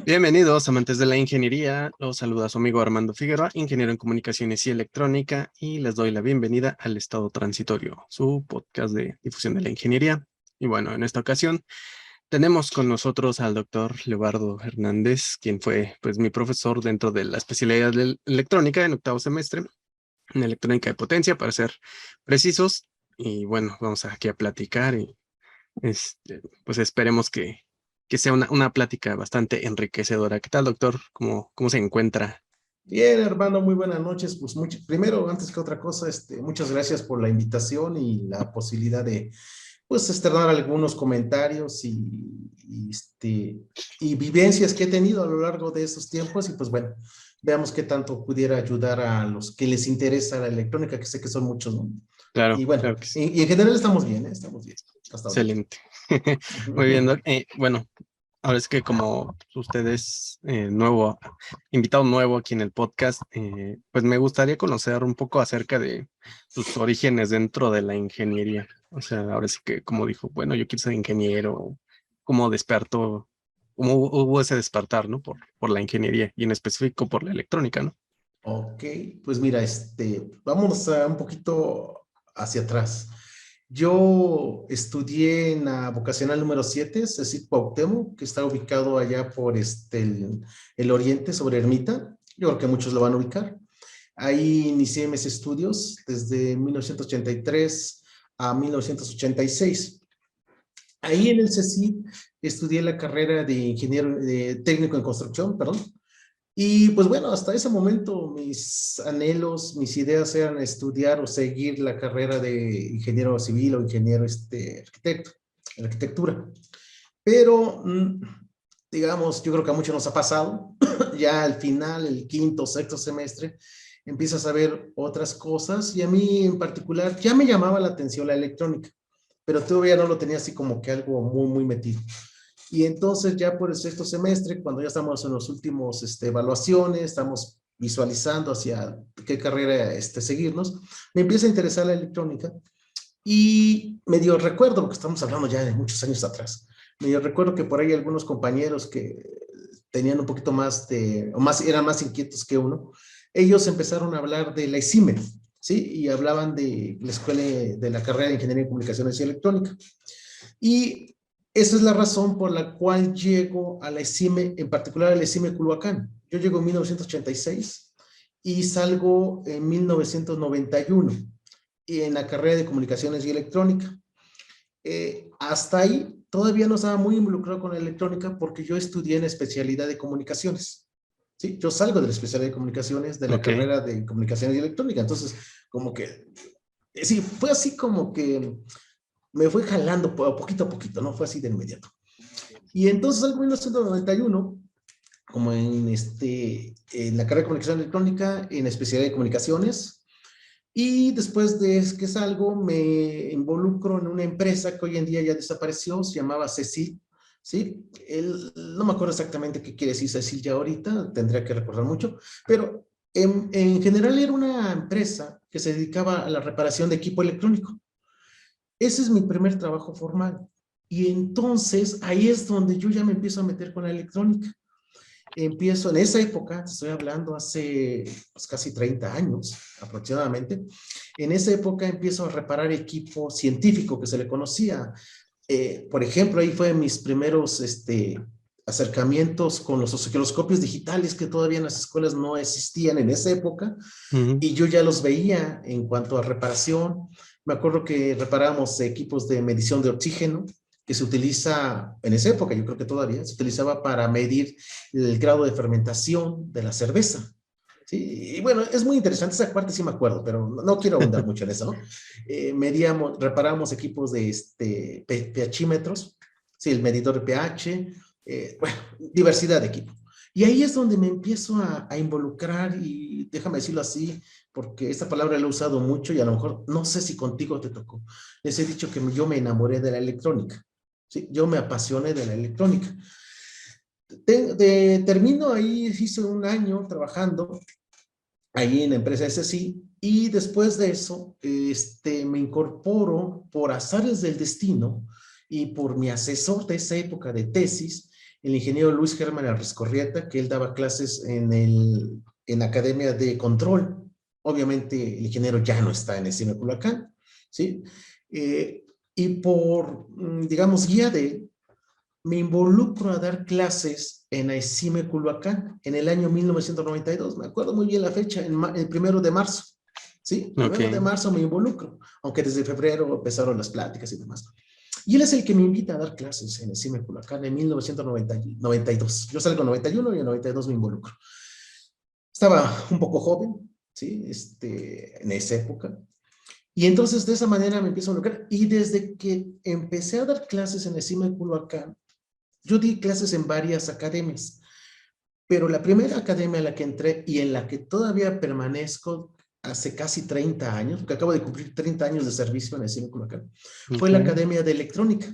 Bienvenidos, amantes de la ingeniería. Los saluda su amigo Armando Figueroa, ingeniero en comunicaciones y electrónica, y les doy la bienvenida al Estado Transitorio, su podcast de difusión de la ingeniería. Y bueno, en esta ocasión tenemos con nosotros al doctor Leobardo Hernández, quien fue pues mi profesor dentro de la especialidad de electrónica en octavo semestre, en electrónica de potencia, para ser precisos. Y bueno, vamos aquí a platicar y pues esperemos que sea una plática bastante enriquecedora. ¿Qué tal, doctor? ¿Cómo se encuentra? Bien, hermano, muy buenas noches. Pues primero, antes que otra cosa, muchas gracias por la invitación y la posibilidad de, pues, externar algunos comentarios y vivencias que he tenido a lo largo de esos tiempos. Y pues bueno, veamos qué tanto pudiera ayudar a los que les interesa la electrónica, que sé que son muchos, ¿no? Claro, Y bueno, claro que sí. y en general estamos bien, ¿eh? Estamos bien, hasta ahorita. Excelente. Muy bien, bueno, ahora es que como usted es nuevo, invitado nuevo aquí en el podcast, pues me gustaría conocer un poco acerca de sus orígenes dentro de la ingeniería. O sea, ahora sí que como dijo, bueno, yo quiero ser ingeniero, cómo despertó, cómo hubo ese despertar, ¿no? Por la ingeniería y en específico por la electrónica, ¿no? Ok, pues mira, vamos a un poquito hacia atrás. Yo estudié en la vocacional número 7, CECIT Cuauhtémoc, que está ubicado allá por el oriente, sobre Ermita. Yo creo que muchos lo van a ubicar. Ahí inicié mis estudios desde 1983 a 1986. Ahí en el CECIT estudié la carrera de ingeniero técnico en construcción, perdón. Y pues bueno, hasta ese momento mis anhelos, mis ideas eran estudiar o seguir la carrera de ingeniero civil o ingeniero arquitecto, en arquitectura. Pero, digamos, yo creo que a muchos nos ha pasado, ya al final, el quinto o sexto semestre, empiezas a ver otras cosas y a mí en particular ya me llamaba la atención la electrónica, pero todavía no lo tenía así como que algo muy, muy metido. Y entonces ya por el sexto semestre, cuando ya estamos en los últimos evaluaciones, estamos visualizando hacia qué carrera seguirnos, me empieza a interesar la electrónica y me dio recuerdo, porque estamos hablando ya de muchos años atrás, me dio recuerdo que por ahí algunos compañeros que tenían un poquito más o más, eran más inquietos que uno, ellos empezaron a hablar de la ICIME, ¿sí? Y hablaban de la escuela, de la carrera de Ingeniería en Comunicaciones y Electrónica. Y esa es la razón por la cual llego a la ESIME, en particular a la ESIME Culhuacán. Yo llego en 1986 y salgo en 1991 en la carrera de Comunicaciones y Electrónica. Hasta ahí todavía no estaba muy involucrado con la electrónica porque yo estudié en especialidad de comunicaciones. Sí, yo salgo de la especialidad de comunicaciones de la Ok, carrera de comunicaciones y electrónica. Entonces, como que, sí, fue así como que me fue jalando poquito a poquito, no fue así de inmediato. Y entonces en 1991, como en la carrera de comunicación electrónica, en especialidad de comunicaciones, y después de que salgo, me involucro en una empresa que hoy en día ya desapareció, se llamaba Cecil, ¿sí? No me acuerdo exactamente qué quiere decir Cecil ya ahorita, tendría que recordar mucho, pero en general era una empresa que se dedicaba a la reparación de equipo electrónico. Ese es mi primer trabajo formal. Y entonces ahí es donde yo ya me empiezo a meter con la electrónica. Empiezo en esa época, te estoy hablando hace pues, casi 30 años aproximadamente. En esa época empiezo a reparar equipo científico que se le conocía. Por ejemplo, ahí fue mis primeros acercamientos con los osciloscopios digitales que todavía en las escuelas no existían en esa época ujú, y yo ya los veía en cuanto a reparación. Me acuerdo que reparábamos equipos de medición de oxígeno que se utiliza en esa época, yo creo que todavía se utilizaba para medir el grado de fermentación de la cerveza. Sí, y bueno, es muy interesante, esa parte sí me acuerdo, pero no quiero ahondar mucho en eso, ¿no? Medíamos, reparábamos equipos de pHímetros, sí, el medidor de pH, bueno, diversidad de equipos. Y ahí es donde me empiezo a involucrar y déjame decirlo así, porque esta palabra la he usado mucho y a lo mejor no sé si contigo te tocó. Les he dicho que yo me enamoré de la electrónica. Sí, yo me apasioné de la electrónica. Termino ahí, hice un año trabajando ahí en la empresa SSI y después de eso me incorporo por azares del destino y por mi asesor de esa época de tesis, el ingeniero Luis Germán Arrizcorrieta, que él daba clases en la Academia de Control. Obviamente el ingeniero ya no está en el CIME Culhuacán, ¿sí? Y por, digamos, guía de él, me involucro a dar clases en AICIME Culhuacán en el año 1992. Me acuerdo muy bien la fecha, el 1 de marzo. ¿Sí? Ok. 1 de marzo me involucro, aunque desde febrero empezaron las pláticas y demás. Y él es el que me invita a dar clases en AICIME Culhuacán en 1992. Yo salgo en 91 y en 92 me involucro. Estaba un poco joven, ¿sí? En esa época. Y entonces de esa manera me empiezo a involucrar. Y desde que empecé a dar clases en AICIME Culhuacán, yo di clases en varias academias, pero la primera academia a la que entré y en la que todavía permanezco hace casi 30 años, porque acabo de cumplir 30 años de servicio en el CIME Culhuacán, fue la Ok. Academia de Electrónica.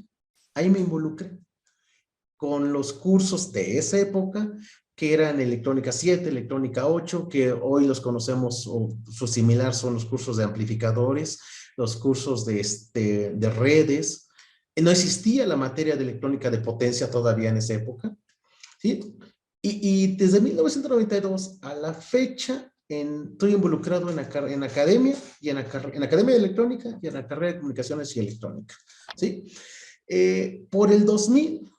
Ahí me involucré con los cursos de esa época, que eran Electrónica 7, Electrónica 8, que hoy los conocemos, o su similar son los cursos de amplificadores, los cursos de redes. No existía la materia de electrónica de potencia todavía en esa época, ¿sí? Y desde 1992 a la fecha estoy involucrado en academia y en academia de electrónica y en la carrera de comunicaciones y electrónica, ¿sí? Por el 2000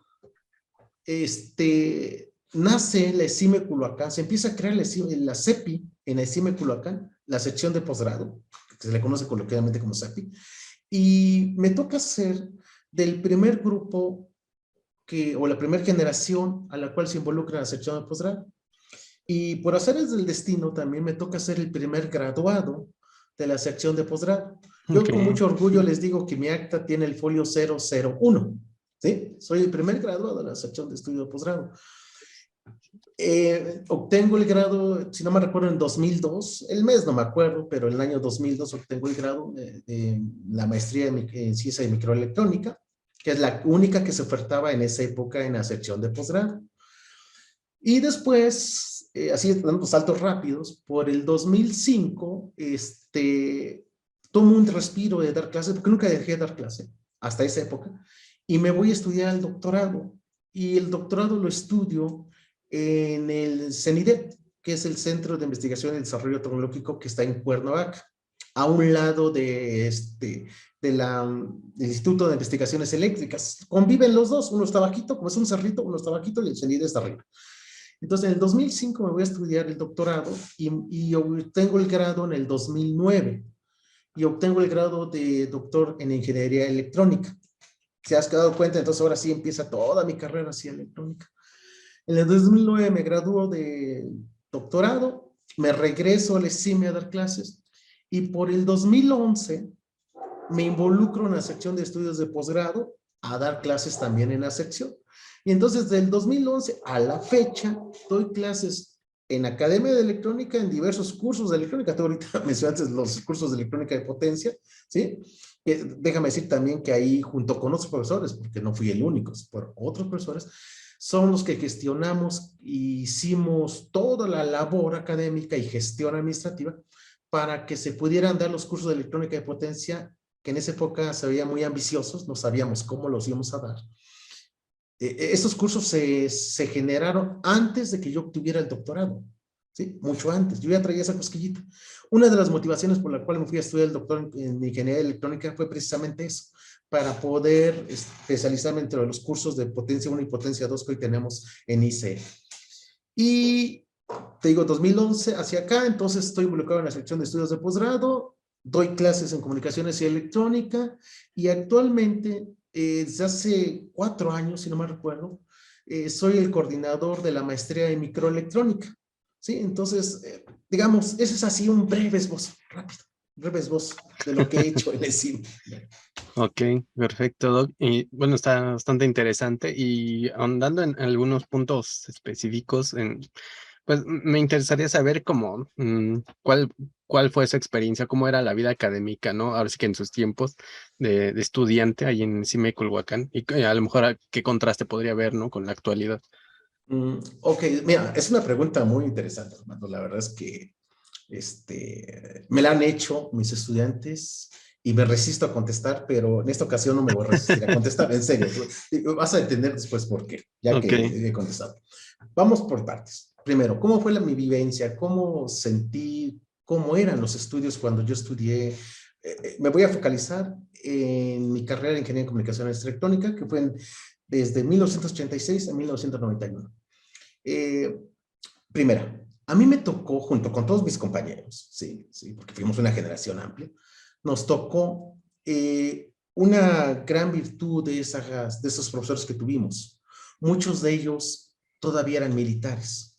nace la ESIME Culhuacán, se empieza a crear la CEPI en la ESIME Culhuacán, la sección de posgrado, que se le conoce coloquialmente como CEPI, y me toca ser del primer grupo o la primera generación a la cual se involucra la sección de posgrado. Y por azares del destino también me toca ser el primer graduado de la sección de posgrado. Yo con Ok. mucho orgullo les digo que mi acta tiene el folio 001, ¿sí? Soy el primer graduado de la sección de estudio de posgrado. Obtengo el grado, si no me recuerdo, en 2002, el mes no me acuerdo, pero en el año 2002 obtengo el grado de la maestría en ciencia de microelectrónica, que es la única que se ofertaba en esa época en la sección de posgrado. Y después, así dando saltos rápidos, por el 2005, tomo un respiro de dar clases, porque nunca dejé de dar clase hasta esa época, y me voy a estudiar el doctorado. Y el doctorado lo estudio en el CENIDET, que es el Centro de Investigación y Desarrollo Tecnológico que está en Cuernavaca, a un lado del Instituto de Investigaciones Eléctricas. Conviven los dos, uno está bajito, como es un cerrito, uno está bajito y el CENIDET está arriba. Entonces, en el 2005 me voy a estudiar el doctorado y obtengo el grado en el 2009 y obtengo el grado de doctor en ingeniería electrónica. ¿Se has dado cuenta? Entonces ahora sí empieza toda mi carrera así electrónica. En el 2009 me gradúo de doctorado, me regreso al ESIME a dar clases y por el 2011 me involucro en la sección de estudios de posgrado a dar clases también en la sección. Y entonces del 2011 a la fecha doy clases en Academia de Electrónica en diversos cursos de electrónica. Tú ahorita mencionaste los cursos de electrónica de potencia, ¿sí? Déjame decir también que ahí junto con otros profesores, porque no fui el único, por otros profesores, son los que gestionamos e hicimos toda la labor académica y gestión administrativa para que se pudieran dar los cursos de electrónica de potencia que en esa época se veían muy ambiciosos, no sabíamos cómo los íbamos a dar. Estos cursos se generaron antes de que yo obtuviera el doctorado, ¿sí? Mucho antes, yo ya traía esa cosquillita. Una de las motivaciones por la cual me fui a estudiar el doctor en ingeniería electrónica fue precisamente eso, para poder especializarme entre los cursos de potencia 1 y potencia 2 que hoy tenemos en ICE. Y te digo, 2011 hacia acá, entonces estoy involucrado en la sección de estudios de posgrado, doy clases en comunicaciones y electrónica y actualmente, desde hace 4 años, si no me recuerdo, soy el coordinador de la maestría en microelectrónica. ¿Sí? Entonces, digamos, ese es así un breve esbozo, rápido, breve esbozo de lo que he hecho en el cine. Ok, perfecto, Doc. Y bueno, está bastante interesante y ahondando en algunos puntos específicos, pues me interesaría saber cómo, cuál fue esa experiencia, cómo era la vida académica, ¿no? Ahora sí que en sus tiempos de estudiante ahí en CIME Culhuacán y a lo mejor qué contraste podría haber, ¿no? Con la actualidad. Ok, mira, es una pregunta muy interesante, Armando. La verdad es que me la han hecho mis estudiantes y me resisto a contestar, pero en esta ocasión no me voy a resistir a contestar, en serio. Vas a entender después por qué, ya Ok, que he contestado. Vamos por partes. Primero, ¿cómo fue mi vivencia? ¿Cómo sentí? ¿Cómo eran los estudios cuando yo estudié? Me voy a focalizar en mi carrera de Ingeniería en Comunicaciones Electrónica, que fue desde 1986 a 1991. Eh, Primera, a mí me tocó, junto con todos mis compañeros, sí, sí, porque fuimos una generación amplia, nos tocó una gran virtud de esos profesores que tuvimos. Muchos de ellos todavía eran militares,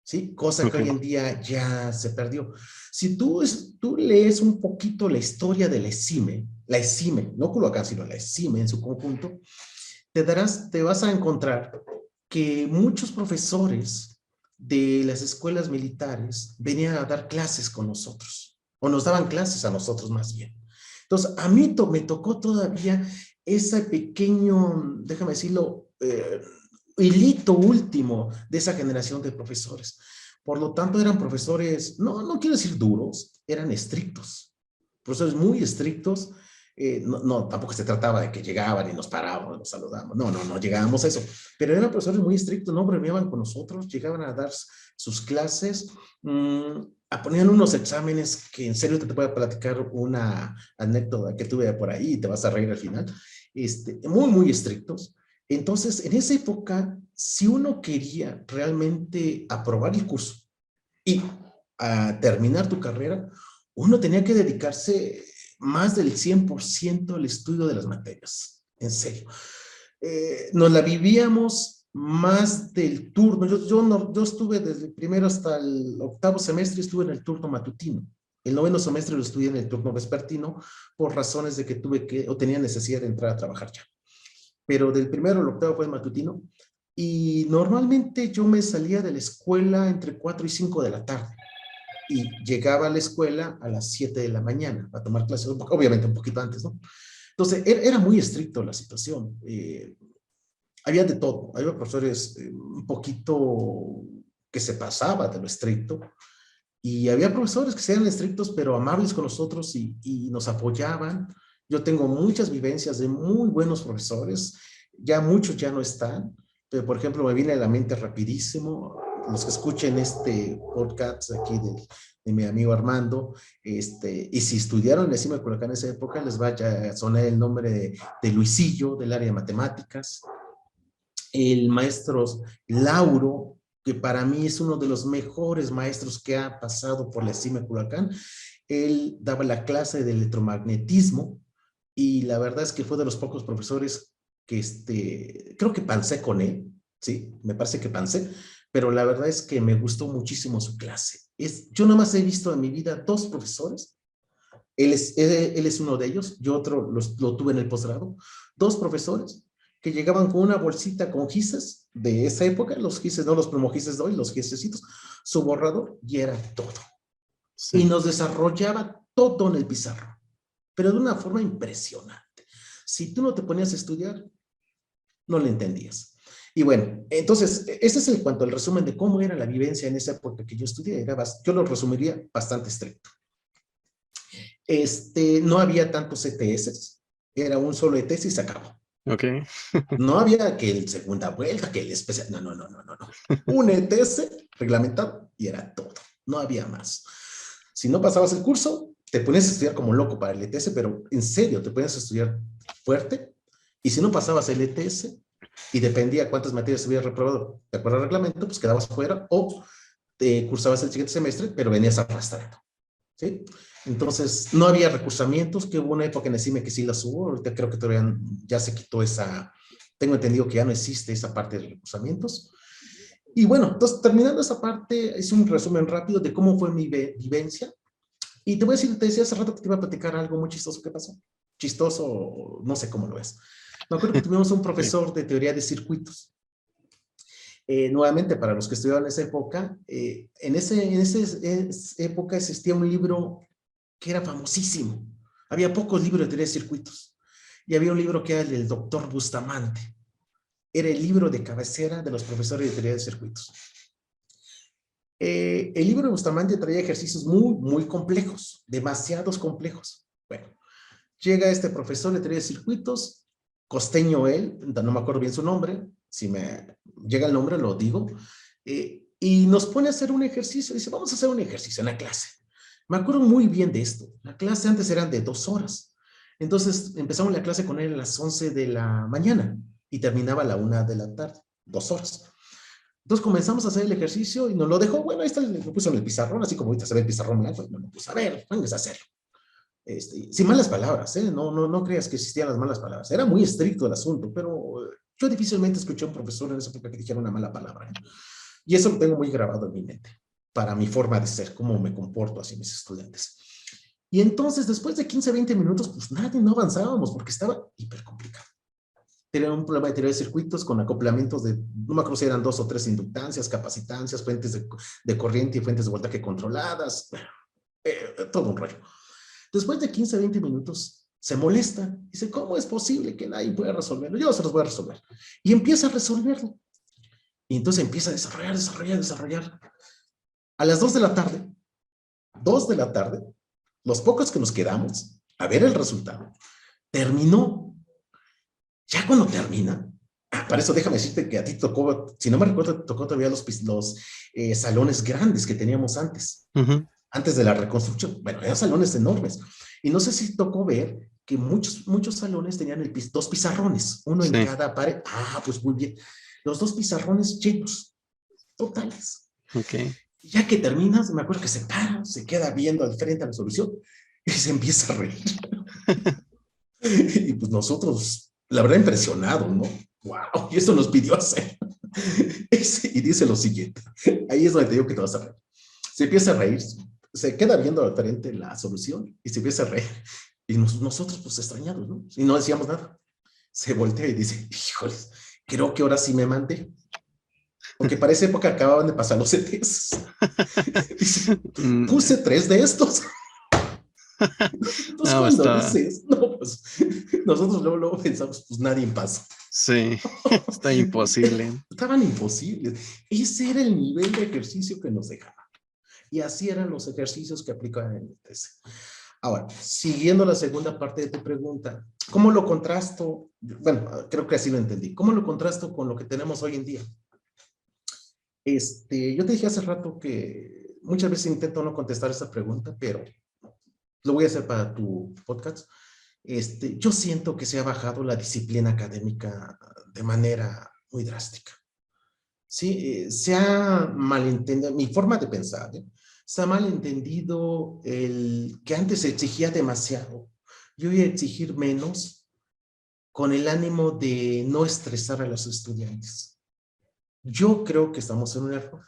¿sí? Cosa que ok, hoy en día ya se perdió. Si tú lees un poquito la historia de la ESIME, no Culhuacán, sino la ESIME en su conjunto, te vas a encontrar que muchos profesores de las escuelas militares venían a dar clases con nosotros, o nos daban clases a nosotros más bien. Entonces, a mí me tocó todavía ese pequeño, déjame decirlo, hilito último de esa generación de profesores. Por lo tanto, eran profesores, no quiero decir duros, eran estrictos, profesores muy estrictos. Tampoco se trataba de que llegaban y nos parábamos, nos saludábamos, no llegábamos a eso, pero eran profesores muy estrictos, no bromeaban con nosotros, llegaban a dar sus clases, ponían unos exámenes que en serio te voy a platicar una anécdota que tuve por ahí y te vas a reír al final, muy estrictos. Entonces, en esa época, si uno quería realmente aprobar el curso y terminar tu carrera, uno tenía que dedicarse más del 100% al estudio de las materias, en serio. Nos la vivíamos más del turno. Yo estuve desde el primero hasta el octavo semestre, estuve en el turno matutino. El noveno semestre lo estudié en el turno vespertino por razones de que o tenía necesidad de entrar a trabajar ya. Pero del primero al octavo fue el matutino y normalmente yo me salía de la escuela entre 4 y 5 de la tarde y llegaba a la escuela a las 7 de la mañana a tomar clases, obviamente un poquito antes, ¿no? Entonces, era muy estricto la situación. Había de todo. Había profesores un poquito que se pasaba de lo estricto y había profesores que eran estrictos pero amables con nosotros y nos apoyaban. Yo tengo muchas vivencias de muy buenos profesores, ya muchos ya no están, pero por ejemplo me viene a la mente rapidísimo, los que escuchen este podcast aquí de mi amigo Armando, y si estudiaron en la CIMA de Culhuacán en esa época, les vaya a sonar el nombre de Luisillo, del área de matemáticas, el maestro Lauro, que para mí es uno de los mejores maestros que ha pasado por la CIMA de Culhuacán. Él daba la clase de electromagnetismo y la verdad es que fue de los pocos profesores que creo que pancé con él, sí, me parece que pancé, pero la verdad es que me gustó muchísimo su clase. Yo nada más he visto en mi vida dos profesores, él es uno de ellos, yo otro lo tuve en el posgrado, dos profesores que llegaban con una bolsita con gises de esa época, los gises, no los plumogises de hoy, los gisecitos, su borrador y era todo. Y sí. nos desarrollaba todo en el pizarro, pero de una forma impresionante. Si tú no te ponías a estudiar, no le entendías. Y bueno, entonces, ese es el cuanto al resumen de cómo era la vivencia en esa época que yo estudié. Yo lo resumiría bastante estricto. No había tantos ETS, era un solo ETS y se acabó. Ok, No había que el segunda vuelta, que el especial, no. Un ETS reglamentado y era todo, no había más. Si no pasabas el curso, te ponías a estudiar como loco para el ETS, pero en serio, te ponías a estudiar fuerte, y si no pasabas el ETS, y dependía cuántas materias hubieras reprobado de acuerdo al reglamento, pues quedabas fuera o te cursabas el siguiente semestre, pero venías arrastrando. ¿Sí? Entonces, no había recursamientos, que hubo una época en el CIME que sí las hubo, ahorita creo que todavía ya se quitó tengo entendido que ya no existe esa parte de recursamientos. Y bueno, entonces terminando esa parte, es un resumen rápido de cómo fue mi vivencia. Y te voy a decir, te decía hace rato que te iba a platicar algo muy chistoso que pasó. Chistoso, no sé cómo lo es. Me acuerdo que tuvimos un sí. profesor de teoría de circuitos. Nuevamente, para los que estudiaban en esa época, en esa época existía un libro que era famosísimo. Había pocos libros de teoría de circuitos. Y había un libro que era el del doctor Bustamante. Era el libro de cabecera de los profesores de teoría de circuitos. El libro de Bustamante traía ejercicios muy complejos, demasiados complejos. Bueno, Llega este profesor de teoría de circuitos, costeño él, no me acuerdo bien su nombre, si me llega el nombre lo digo, y nos pone a hacer un ejercicio, dice, vamos a hacer un ejercicio en la clase. Me acuerdo muy bien de esto, la clase antes eran de 2 horas, entonces empezamos la clase con él a las 11 de la mañana y terminaba a la 1 de la tarde, 2 horas. Entonces comenzamos a hacer el ejercicio y nos lo dejó, bueno, ahí está, lo puso en el pizarrón, así como ahorita se ve el pizarrón blanco, y me lo puso, a ver, vengas a hacerlo. Sin malas palabras, ¿eh? No creas que existían las malas palabras. Era muy estricto el asunto, pero yo difícilmente escuché a un profesor en esa época que dijera una mala palabra. ¿Eh? Y eso lo tengo muy grabado en mi mente, para mi forma de ser, cómo me comporto hacia mis estudiantes. Y entonces, después de 15, 20 minutos, pues nadie, no avanzábamos porque estaba hiper complicado. Tenía un problema de teoría de circuitos con acoplamientos de, no me acuerdo si eran 2 o 3 inductancias, capacitancias, fuentes de corriente y fuentes de voltaje controladas, todo un rollo. Después de 15, 20 minutos, se molesta. Dice, ¿cómo es posible que nadie pueda resolverlo? Yo se los voy a resolver. Y empieza a resolverlo. Y entonces empieza a desarrollar. A las 2 de la tarde, los pocos que nos quedamos a ver el resultado, terminó. Ya cuando termina, para eso déjame decirte que a ti tocó, si no me recuerdo, tocó todavía los salones grandes que teníamos antes. Antes de la reconstrucción. Bueno, eran salones enormes. Y no sé si tocó ver que muchos salones tenían 2 pizarrones, uno en cada pared. Pues muy bien. Los 2 pizarrones llenos, totales. Okay. Ya que terminas, me acuerdo que se para, se queda viendo al frente a la solución y se empieza a reír. Y pues nosotros, la verdad, impresionados, ¿no? ¡Wow! Y eso nos pidió hacer. Y dice lo siguiente. Ahí es donde te digo que te vas a reír. Se empieza a reír, se queda viendo al frente la solución y se empieza a reír. Y nosotros, pues extrañados, ¿no? Y no decíamos nada. Se voltea y dice, híjoles, creo que ahora sí me mandé. Porque para esa época acababan de pasar los ETs. Dice, puse 3 de estos. Entonces, cuando dices, no, pues nosotros luego pensamos, pues nadie pasa. Sí, está imposible. Estaban imposibles. Ese era el nivel de ejercicio que nos dejaban. Y así eran los ejercicios que aplicaban en el TC. Ahora, siguiendo la segunda parte de tu pregunta, ¿cómo lo contrasto? Bueno, creo que así lo entendí. ¿Cómo lo contrasto con lo que tenemos hoy en día? Yo te dije hace rato que muchas veces intento no contestar esa pregunta, pero lo voy a hacer para tu podcast. Yo siento que se ha bajado la disciplina académica de manera muy drástica. Sí, se ha malentendido, mi forma de pensar, se ha malentendido el que antes se exigía demasiado. Yo voy a exigir menos con el ánimo de no estresar a los estudiantes. Yo creo que estamos en un error.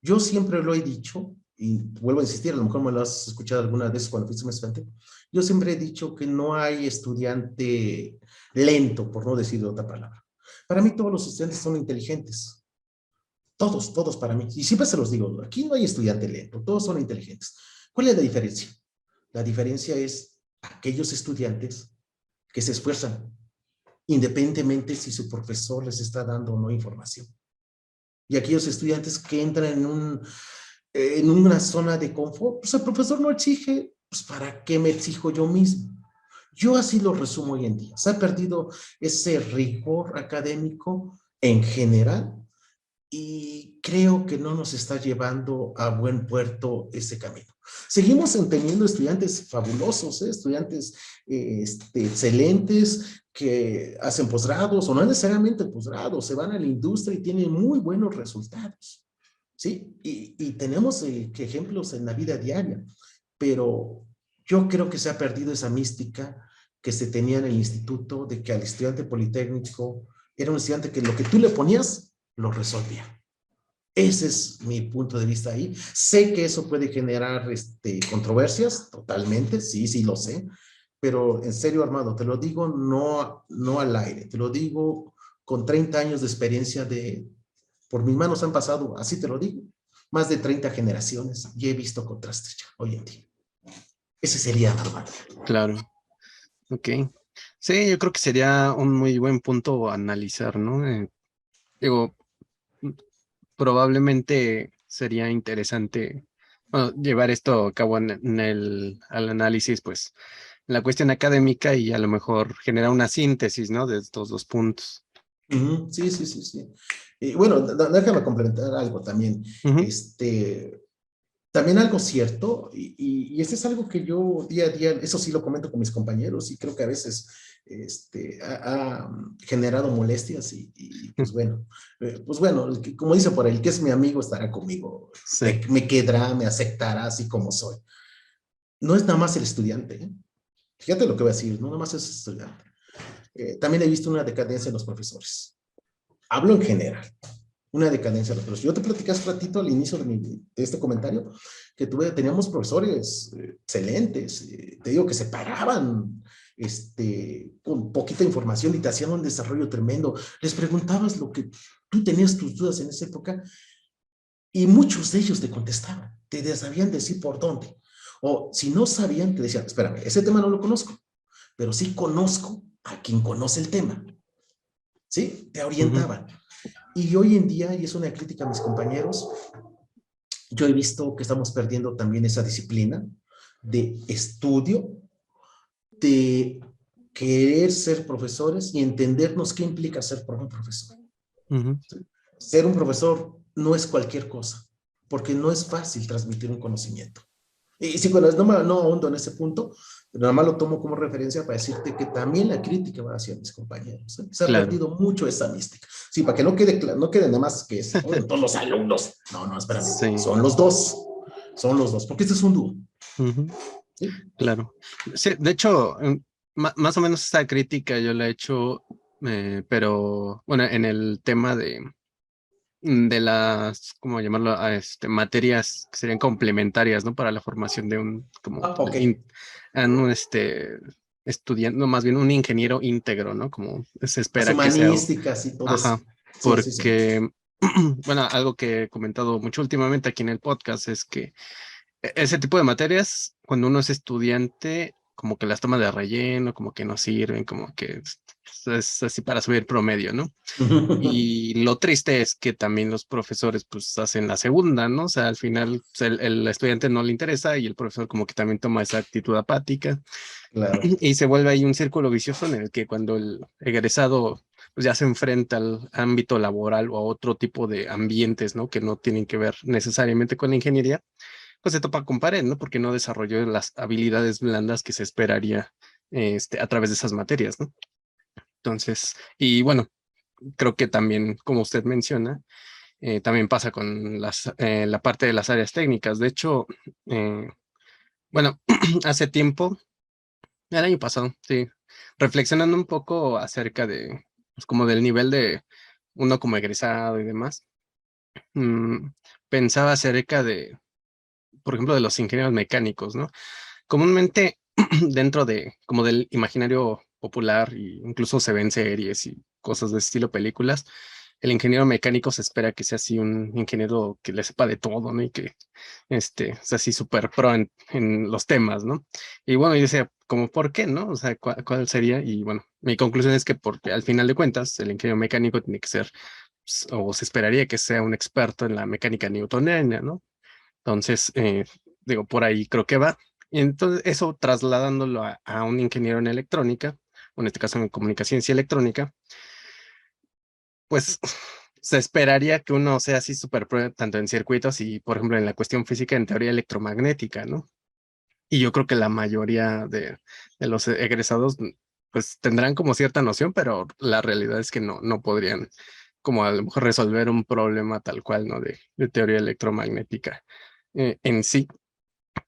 Yo siempre lo he dicho, y vuelvo a insistir, a lo mejor me lo has escuchado alguna vez cuando fuiste estudiante, yo siempre he dicho que no hay estudiante lento, por no decir de otra palabra. Para mí todos los estudiantes son inteligentes. Todos para mí. Y siempre se los digo, aquí no hay estudiante lento, todos son inteligentes. ¿Cuál es la diferencia? La diferencia es aquellos estudiantes que se esfuerzan, independientemente si su profesor les está dando o no información. Y aquellos estudiantes que entran en una zona de confort, pues el profesor no exige, pues ¿para qué me exijo yo mismo? Yo así lo resumo hoy en día. Se ha perdido ese rigor académico en general y creo que no nos está llevando a buen puerto ese camino. Seguimos teniendo estudiantes fabulosos, estudiantes excelentes que hacen posgrados o no necesariamente posgrados, se van a la industria y tienen muy buenos resultados. ¿Sí? Y tenemos ejemplos en la vida diaria, pero yo creo que se ha perdido esa mística que se tenía en el instituto de que al estudiante politécnico era un estudiante que lo que tú le ponías lo resolvía. Ese es mi punto de vista ahí. Sé que eso puede generar controversias, totalmente, sí lo sé, pero en serio, Armando, te lo digo no al aire, te lo digo con 30 años de experiencia por mis manos han pasado, así te lo digo, más de 30 generaciones y he visto contrastes ya hoy en día. Ese sería, Armando. Claro. Ok. Sí, yo creo que sería un muy buen punto a analizar, ¿no? Digo, probablemente sería interesante, bueno, llevar esto a cabo al análisis, pues, la cuestión académica y a lo mejor generar una síntesis, ¿no? De estos dos puntos. Ujú, sí, sí, sí, sí. Y bueno, déjame complementar algo también. Ujú. Este, También algo cierto, y este es algo que yo día a día, eso sí lo comento con mis compañeros, y creo que a veces ha generado molestias, pues bueno, como dice por ahí, el que es mi amigo estará conmigo, Sí. me quedará, me aceptará así como soy. No es nada más el estudiante, ¿eh? Fíjate lo que voy a decir, no nada más es el estudiante. También he visto una decadencia en los profesores. Hablo en general, una decadencia de los profesores. Yo te platicé hace ratito al inicio de este comentario que teníamos profesores excelentes, te digo que se paraban con poquita información y te hacían un desarrollo tremendo. Les preguntabas lo que tú tenías tus dudas en esa época y muchos de ellos te contestaban, te sabían decir por dónde. O si no sabían, te decían, espérame, ese tema no lo conozco, pero sí conozco a quien conoce el tema. ¿Sí? Te Ujú. orientaban. Y hoy en día, y es una crítica a mis compañeros, yo he visto que estamos perdiendo también esa disciplina de estudio, de querer ser profesores y entendernos qué implica ser un profesor. Ujú. Ser un profesor no es cualquier cosa, porque no es fácil transmitir un conocimiento. Y sí, bueno, no ahondo en ese punto, pero nada más lo tomo como referencia para decirte que también la crítica va hacia mis compañeros. ¿Eh? Se ha Claro. perdido mucho esa mística. Sí, para que no quede nada más que es todos los alumnos. No, no, espérame. Sí. Son los dos, porque este es un dúo. Ujú. ¿Sí? Claro. Sí, de hecho, más o menos esta crítica yo la he hecho, pero bueno, en el tema de las, ¿cómo llamarlo? Materias que serían complementarias, ¿no? Para la formación de un, como, Ah, ok. un, estudiante, no, más bien un ingeniero íntegro, ¿no? Como se Las espera que sea, humanísticas y todo eso. ajá, Sí, sí, sí. porque, bueno, algo que he comentado mucho últimamente aquí en el podcast es que ese tipo de materias, cuando uno es estudiante, como que las toma de relleno, como que no sirven, como que es así para subir promedio, ¿no? Y lo triste es que también los profesores pues hacen la segunda, ¿no? O sea, al final pues, el estudiante no le interesa y el profesor como que también toma esa actitud apática Claro. y se vuelve ahí un círculo vicioso en el que cuando el egresado pues, ya se enfrenta al ámbito laboral o a otro tipo de ambientes, ¿no? Que no tienen que ver necesariamente con la ingeniería, pues se topa con pared, ¿no? Porque no desarrolló las habilidades blandas que se esperaría a través de esas materias, ¿no? Entonces, y bueno, creo que también, como usted menciona, también pasa con la parte de las áreas técnicas. De hecho, eh, bueno, hace tiempo, el año pasado, sí, reflexionando un poco acerca de, pues como del nivel de uno como egresado y demás, mm, pensaba acerca de, por ejemplo, de los ingenieros mecánicos, ¿no? Comúnmente dentro de como del imaginario popular e incluso se ven series y cosas de estilo películas, el ingeniero mecánico se espera que sea así un ingeniero que le sepa de todo, ¿no? Y que sea así súper pro en los temas, ¿no? Y bueno, yo decía, como, ¿por qué, no? O sea, ¿cuál sería? Y bueno, mi conclusión es que porque al final de cuentas, el ingeniero mecánico tiene que ser, pues, o se esperaría que sea un experto en la mecánica newtoniana, ¿no? Entonces, digo, por ahí creo que va. Y entonces, eso trasladándolo a un ingeniero en electrónica, o en este caso en comunicación y electrónica, pues se esperaría que uno sea así súper pro, tanto en circuitos y, por ejemplo, en la cuestión física, en teoría electromagnética, ¿no? Y yo creo que la mayoría de los egresados, pues tendrán como cierta noción, pero la realidad es que no podrían como a lo mejor resolver un problema tal cual, ¿no? De teoría electromagnética en sí.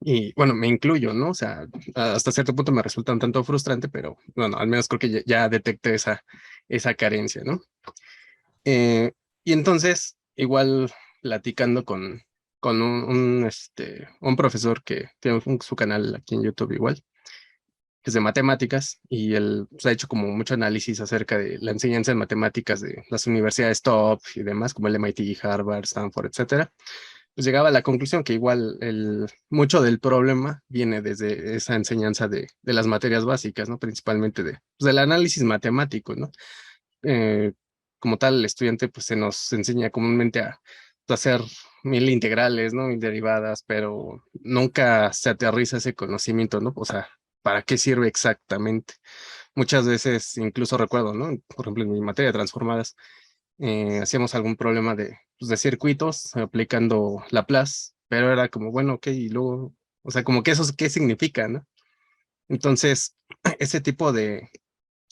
Y bueno, me incluyo, ¿no? O sea, hasta cierto punto me resulta un tanto frustrante, pero bueno, al menos creo que ya detecté esa carencia, ¿no? Y entonces, igual platicando con un profesor que tiene su canal aquí en YouTube igual, que es de matemáticas, y él pues, ha hecho como mucho análisis acerca de la enseñanza en matemáticas de las universidades top y demás, como el MIT, Harvard, Stanford, etcétera, pues llegaba a la conclusión que igual mucho del problema viene desde esa enseñanza de las materias básicas, ¿no? Principalmente pues, del análisis matemático, ¿no? Eh, Como tal, el estudiante pues se nos enseña comúnmente a hacer mil integrales, ¿no? Mil derivadas, pero nunca se aterriza ese conocimiento, ¿no? O sea, para qué sirve exactamente. Muchas veces, incluso recuerdo, ¿no? Por ejemplo, en mi materia de transformadas, hacíamos algún problema pues, de circuitos aplicando Laplace, pero era como, bueno, ok, y luego, o sea, como que eso, ¿qué significa, no? Entonces, ese tipo de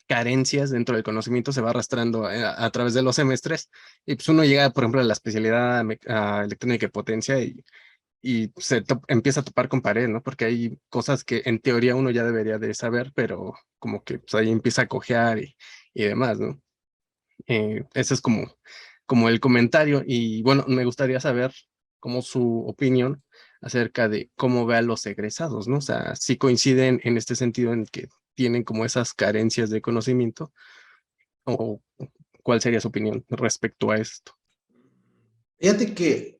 carencias dentro del conocimiento se va arrastrando a través de los semestres y pues uno llega, por ejemplo, a la especialidad a electrónica y potencia y empieza a topar con pared, ¿no? Porque hay cosas que en teoría uno ya debería de saber, pero como que pues, ahí empieza a cojear y demás, ¿no? Ese es como el comentario y bueno, me gustaría saber como su opinión acerca de cómo ve a los egresados, ¿no? O sea, si coinciden en este sentido en que tienen como esas carencias de conocimiento o cuál sería su opinión respecto a esto. Fíjate que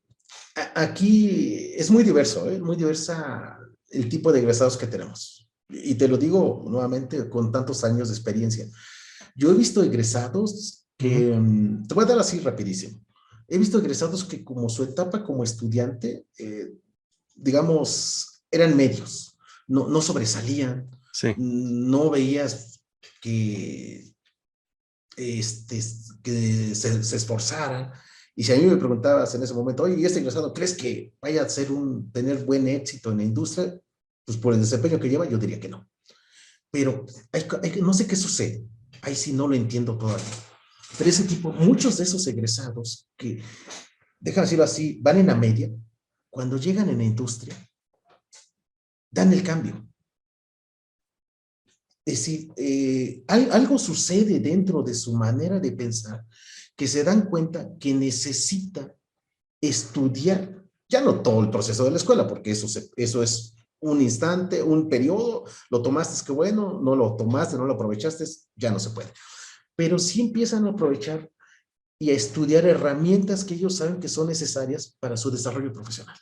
aquí es muy diverso, ¿eh? Muy diversa el tipo de egresados que tenemos. Y te lo digo nuevamente con tantos años de experiencia. Yo he visto egresados Ujú. que, te voy a dar así rapidísimo. He visto egresados que como su etapa como estudiante, digamos, eran medios, no sobresalían, Sí. no veías que, este, que se esforzaran. Y si a mí me preguntabas en ese momento, oye, ¿y este egresado crees que vaya a tener buen éxito en la industria? Pues por el desempeño que lleva, yo diría que no. Pero no sé qué sucede. Ahí sí no lo entiendo todavía. Pero ese tipo, muchos de esos egresados que, déjame decirlo así, van en la media, cuando llegan en la industria, dan el cambio. Es decir, algo sucede dentro de su manera de pensar que se dan cuenta que necesita estudiar, ya no todo el proceso de la escuela, porque eso es un instante, un periodo, lo tomaste, es que bueno, no lo tomaste, no lo aprovechaste, ya no se puede. Pero sí empiezan a aprovechar y a estudiar herramientas que ellos saben que son necesarias para su desarrollo profesional.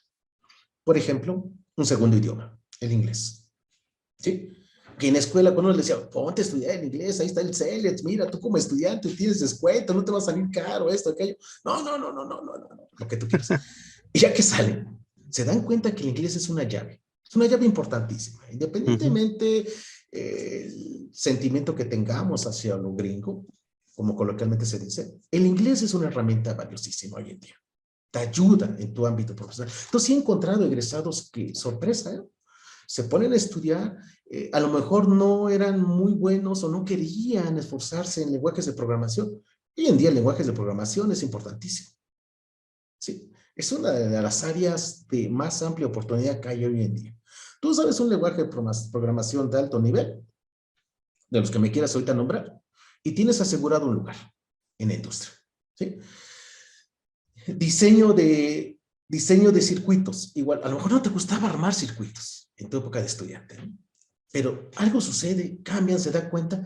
Por ejemplo, un segundo idioma, el inglés. ¿Sí? Que en la escuela cuando les decía, ponte a estudiar en inglés, ahí está el CELEX, mira, tú como estudiante tienes descuento, no te va a salir caro esto, aquello. No, lo que tú quieras. Y ya que salen, se dan cuenta que el inglés es una llave importantísima, Ujú. independientemente el sentimiento que tengamos hacia lo gringo, como coloquialmente se dice, el inglés es una herramienta valiosísima hoy en día. Te ayuda en tu ámbito profesional. Entonces, sí he encontrado egresados que, sorpresa, ¿eh? Se ponen a estudiar, a lo mejor no eran muy buenos o no querían esforzarse en lenguajes de programación. Hoy en día el lenguaje de programación es importantísimo. ¿Sí? Es una de las áreas de más amplia oportunidad que hay hoy en día. Tú sabes un lenguaje de programación de alto nivel, de los que me quieras ahorita nombrar, y tienes asegurado un lugar en la industria. ¿Sí? Diseño de, diseño de circuitos. Igual, a lo mejor no te gustaba armar circuitos en tu época de estudiante, ¿no? Pero algo sucede, cambian, se dan cuenta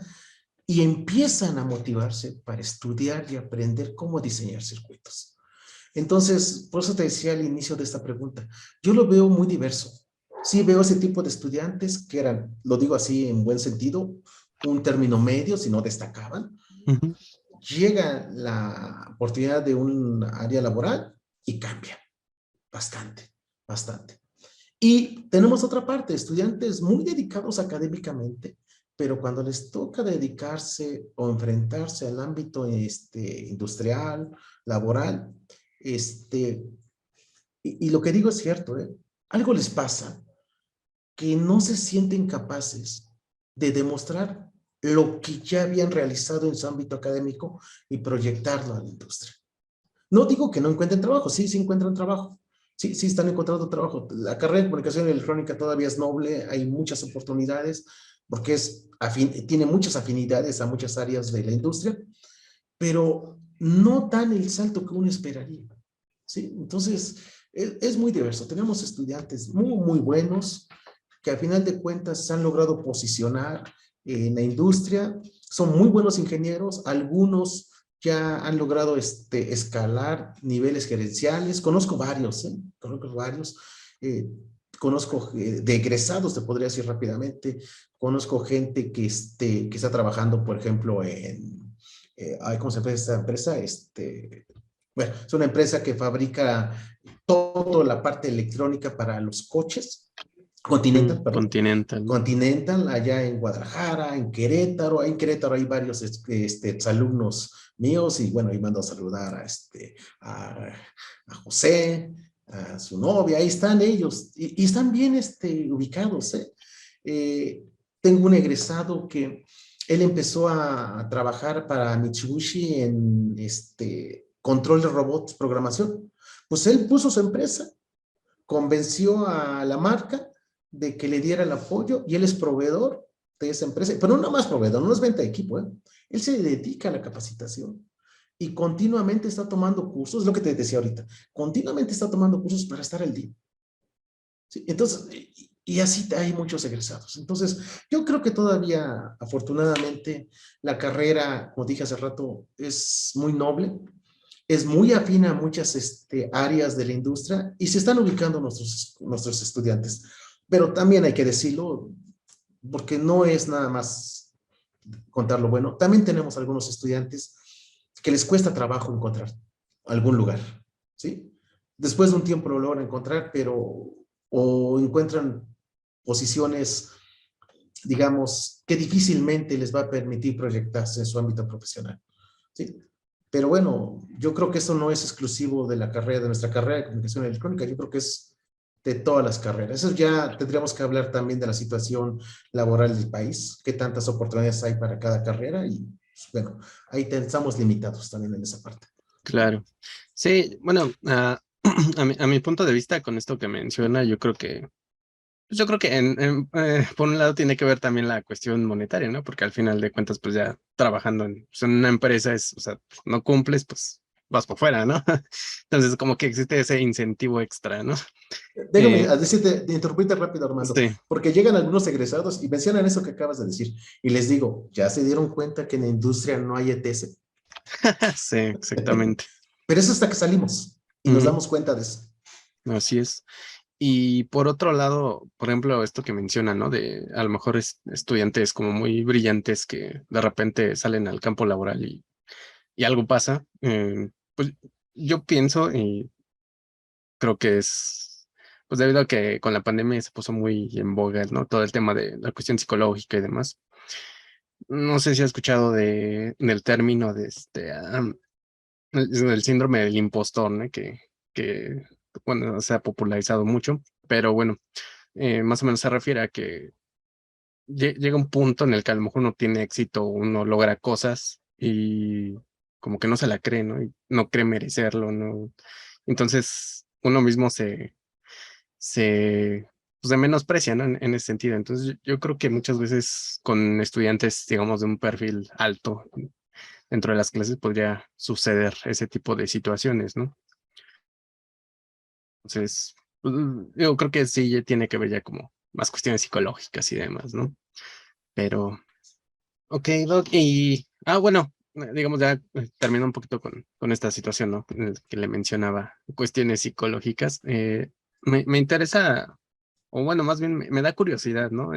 y empiezan a motivarse para estudiar y aprender cómo diseñar circuitos. Entonces, por eso te decía al inicio de esta pregunta, yo lo veo muy diverso. Sí veo ese tipo de estudiantes que eran, lo digo así en buen sentido, un término medio, si no destacaban. Ujú. Llega la oportunidad de un área laboral y cambia bastante, bastante. Y tenemos otra parte, estudiantes muy dedicados académicamente, pero cuando les toca dedicarse o enfrentarse al ámbito industrial, laboral, este, y lo que digo es cierto, ¿eh? Algo les pasa que no se sienten capaces de demostrar lo que ya habían realizado en su ámbito académico y proyectarlo a la industria. No digo que no encuentren trabajo, sí, sí encuentran trabajo. Sí, sí están encontrando trabajo. La carrera de comunicación electrónica todavía es noble, hay muchas oportunidades porque tiene muchas afinidades a muchas áreas de la industria, pero no dan el salto que uno esperaría. ¿Sí? Entonces, es muy diverso. Tenemos estudiantes muy, muy buenos que al final de cuentas se han logrado posicionar en la industria, son muy buenos ingenieros, algunos ya han logrado escalar niveles gerenciales, conozco varios, conozco varios, eh, conozco de egresados, te podría decir rápidamente, conozco gente que está trabajando, por ejemplo, ¿cómo se llama esta empresa? Bueno, es una empresa que fabrica toda la parte electrónica para los coches, Perdón. Continental. Continental, allá en Guadalajara, en Querétaro. En Querétaro hay varios alumnos míos y bueno, ahí mando a saludar a José, a su novia, ahí están ellos y están bien ubicados. Eh, Tengo un egresado que él empezó a trabajar para Mitsubishi en control de robots, programación. Pues él puso su empresa, convenció a la marca de que le diera el apoyo y él es proveedor de esa empresa, pero no más proveedor, no es venta de equipo, ¿eh? Él se dedica a la capacitación y continuamente está tomando cursos, es lo que te decía ahorita, continuamente está tomando cursos para estar al día. ¿Sí? Entonces, y así hay muchos egresados. Entonces, yo creo que todavía, afortunadamente, la carrera, como dije hace rato, es muy noble, es muy afín a muchas áreas de la industria y se están ubicando nuestros estudiantes. Pero también hay que decirlo, porque no es nada más contar lo bueno, también tenemos algunos estudiantes que les cuesta trabajo encontrar algún lugar, ¿sí? Después de un tiempo lo logran encontrar, pero o encuentran posiciones, digamos, que difícilmente les va a permitir proyectarse en su ámbito profesional, ¿sí? Pero bueno, yo creo que eso no es exclusivo de la carrera, de nuestra carrera de comunicación electrónica, yo creo que es de todas las carreras. Eso ya tendríamos que hablar también de la situación laboral del país, qué tantas oportunidades hay para cada carrera y pues, bueno, ahí estamos limitados también en esa parte. Claro. Sí, bueno, a mi punto de vista con esto que menciona, yo creo que por un lado tiene que ver también la cuestión monetaria, ¿no? Porque al final de cuentas, pues ya trabajando pues, en una empresa o sea, no cumples, pues vas por fuera, ¿no? Entonces como que existe ese incentivo extra, ¿no? Déjame Eh, decirte, de interrumpirte rápido, Armando, sí, porque llegan algunos egresados y mencionan eso que acabas de decir. Y les digo, ¿ya se dieron cuenta que en la industria no hay ETS? sí, exactamente. Pero eso hasta que salimos y nos Ujú, damos cuenta de eso. así es. Y por otro lado, por ejemplo, esto que menciona, ¿no? De a lo mejor estudiantes como muy brillantes que de repente salen al campo laboral y algo pasa, pues yo pienso y creo que pues debido a que con la pandemia se puso muy en boga, ¿no? Todo el tema de la cuestión psicológica y demás. No sé si has escuchado del término de del síndrome del impostor, ¿no? Que bueno, se ha popularizado mucho, pero bueno, más o menos se refiere a que llega un punto en el que a lo mejor uno tiene éxito, uno logra cosas y como que no se la cree, ¿no? Y no cree merecerlo, ¿no? Entonces uno mismo pues se menosprecia, ¿no? En ese sentido. Entonces yo creo que muchas veces con estudiantes, digamos, de un perfil alto dentro de las clases podría suceder ese tipo de situaciones, ¿no? Entonces, pues, yo creo que sí tiene que ver ya como más cuestiones psicológicas y demás, ¿no? Pero, ok, Doc, bueno, digamos ya termino un poquito con esta situación, ¿no? En el que le mencionaba cuestiones psicológicas. Me interesa, o bueno, más bien me da curiosidad, ¿no?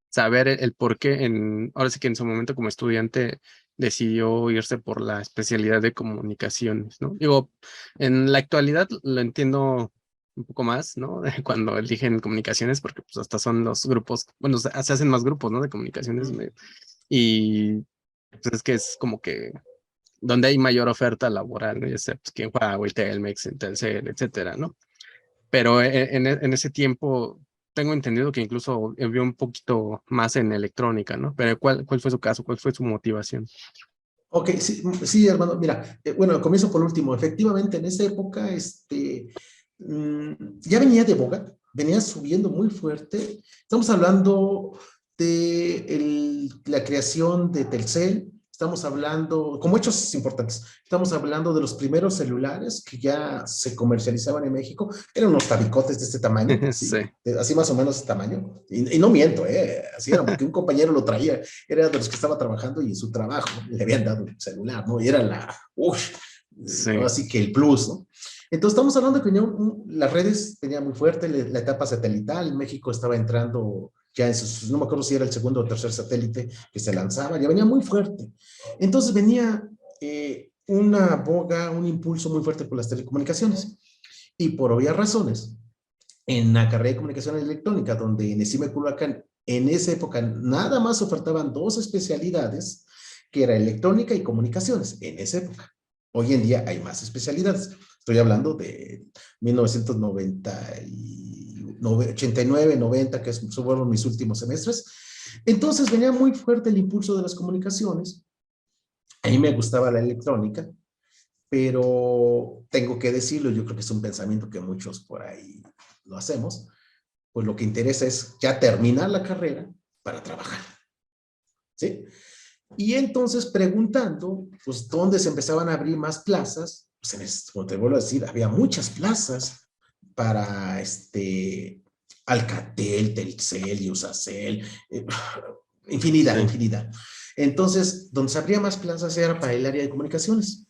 Saber el por qué ahora sí que en su momento como estudiante decidió irse por la especialidad de comunicaciones, ¿no? Digo, en la actualidad lo entiendo un poco más, ¿no? Cuando eligen comunicaciones, porque pues hasta son los grupos, bueno, se hacen más grupos, ¿no? De comunicaciones, y pues es que es como que donde hay mayor oferta laboral, ¿no? Ya sea pues, que en Huawei, Telmex, en Telcel, etcétera, ¿no? Pero en ese tiempo tengo entendido que incluso vio un poquito más en electrónica, ¿no? Pero ¿cuál fue su caso? ¿Cuál fue su motivación? Ok, sí, sí, hermano, mira, bueno, comienzo por último. Efectivamente, en esa época, ya venía de boga, venía subiendo muy fuerte. Estamos hablando de la creación de Telcel, estamos hablando, como hechos importantes, estamos hablando de los primeros celulares que ya se comercializaban en México, eran unos tabicotes de este tamaño, Sí, ¿sí? Así más o menos este tamaño, y no miento, así era, porque un compañero lo traía, era de los que estaba trabajando y en su trabajo le habían dado un celular, ¿no? Y era sí, así que el plus, ¿no? Entonces estamos hablando que las redes tenían muy fuerte la etapa satelital, México estaba entrando ya en sus, no me acuerdo si era el segundo o tercer satélite que se lanzaba, ya venía muy fuerte. Entonces venía una boga, un impulso muy fuerte por las telecomunicaciones. Y por obvias razones, en la carrera de comunicación electrónica, donde en ESIME Culhuacán, en esa época nada más ofertaban dos especialidades, que era electrónica y comunicaciones, en esa época. Hoy en día hay más especialidades. Estoy hablando de 1989, 90, que fueron mis últimos semestres. Entonces venía muy fuerte el impulso de las comunicaciones. A mí me gustaba la electrónica, pero tengo que decirlo, yo creo que es un pensamiento que muchos por ahí lo hacemos, pues lo que interesa es ya terminar la carrera para trabajar, ¿sí? Y entonces preguntando, pues, ¿dónde se empezaban a abrir más plazas? Pues, como te vuelvo a decir, había muchas plazas para Alcatel, Telcel, Usacell, infinidad, Sí. infinidad. Entonces, donde se abría más plazas era para el área de comunicaciones.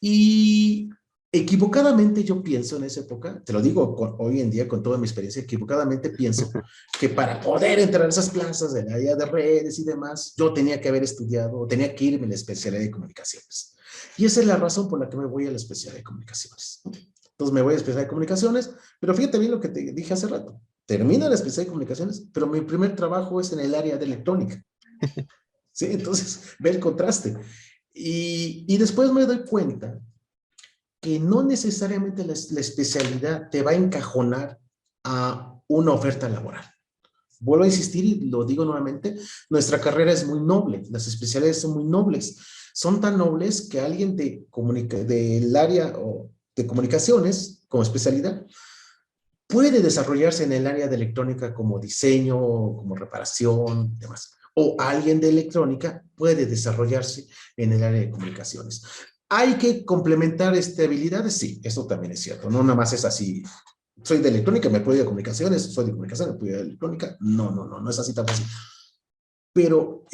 Y equivocadamente yo pienso en esa época, te lo digo hoy en día con toda mi experiencia, equivocadamente pienso que para poder entrar a esas plazas de la área de redes y demás, yo tenía que haber estudiado o tenía que irme a la especialidad de comunicaciones. Y esa es la razón por la que me voy a la especialidad de comunicaciones. Entonces me voy a la especialidad de comunicaciones, pero fíjate bien lo que te dije hace rato. Termina la especialidad de comunicaciones, pero mi primer trabajo es en el área de electrónica. ¿Sí? Entonces, ve el contraste. Y después me doy cuenta que no necesariamente la especialidad te va a encajonar a una oferta laboral. Vuelvo a insistir y lo digo nuevamente, nuestra carrera es muy noble, las especialidades son muy nobles, son tan nobles que alguien del área o de comunicaciones como especialidad puede desarrollarse en el área de electrónica como diseño, como reparación, demás. O alguien de electrónica puede desarrollarse en el área de comunicaciones. ¿Hay que complementar habilidades? Sí, eso también es cierto. No nada más es así. Soy de electrónica, me puedo ir a comunicaciones. Soy de comunicaciones, me puedo ir a electrónica. No, no, no, no es así tan fácil. Pero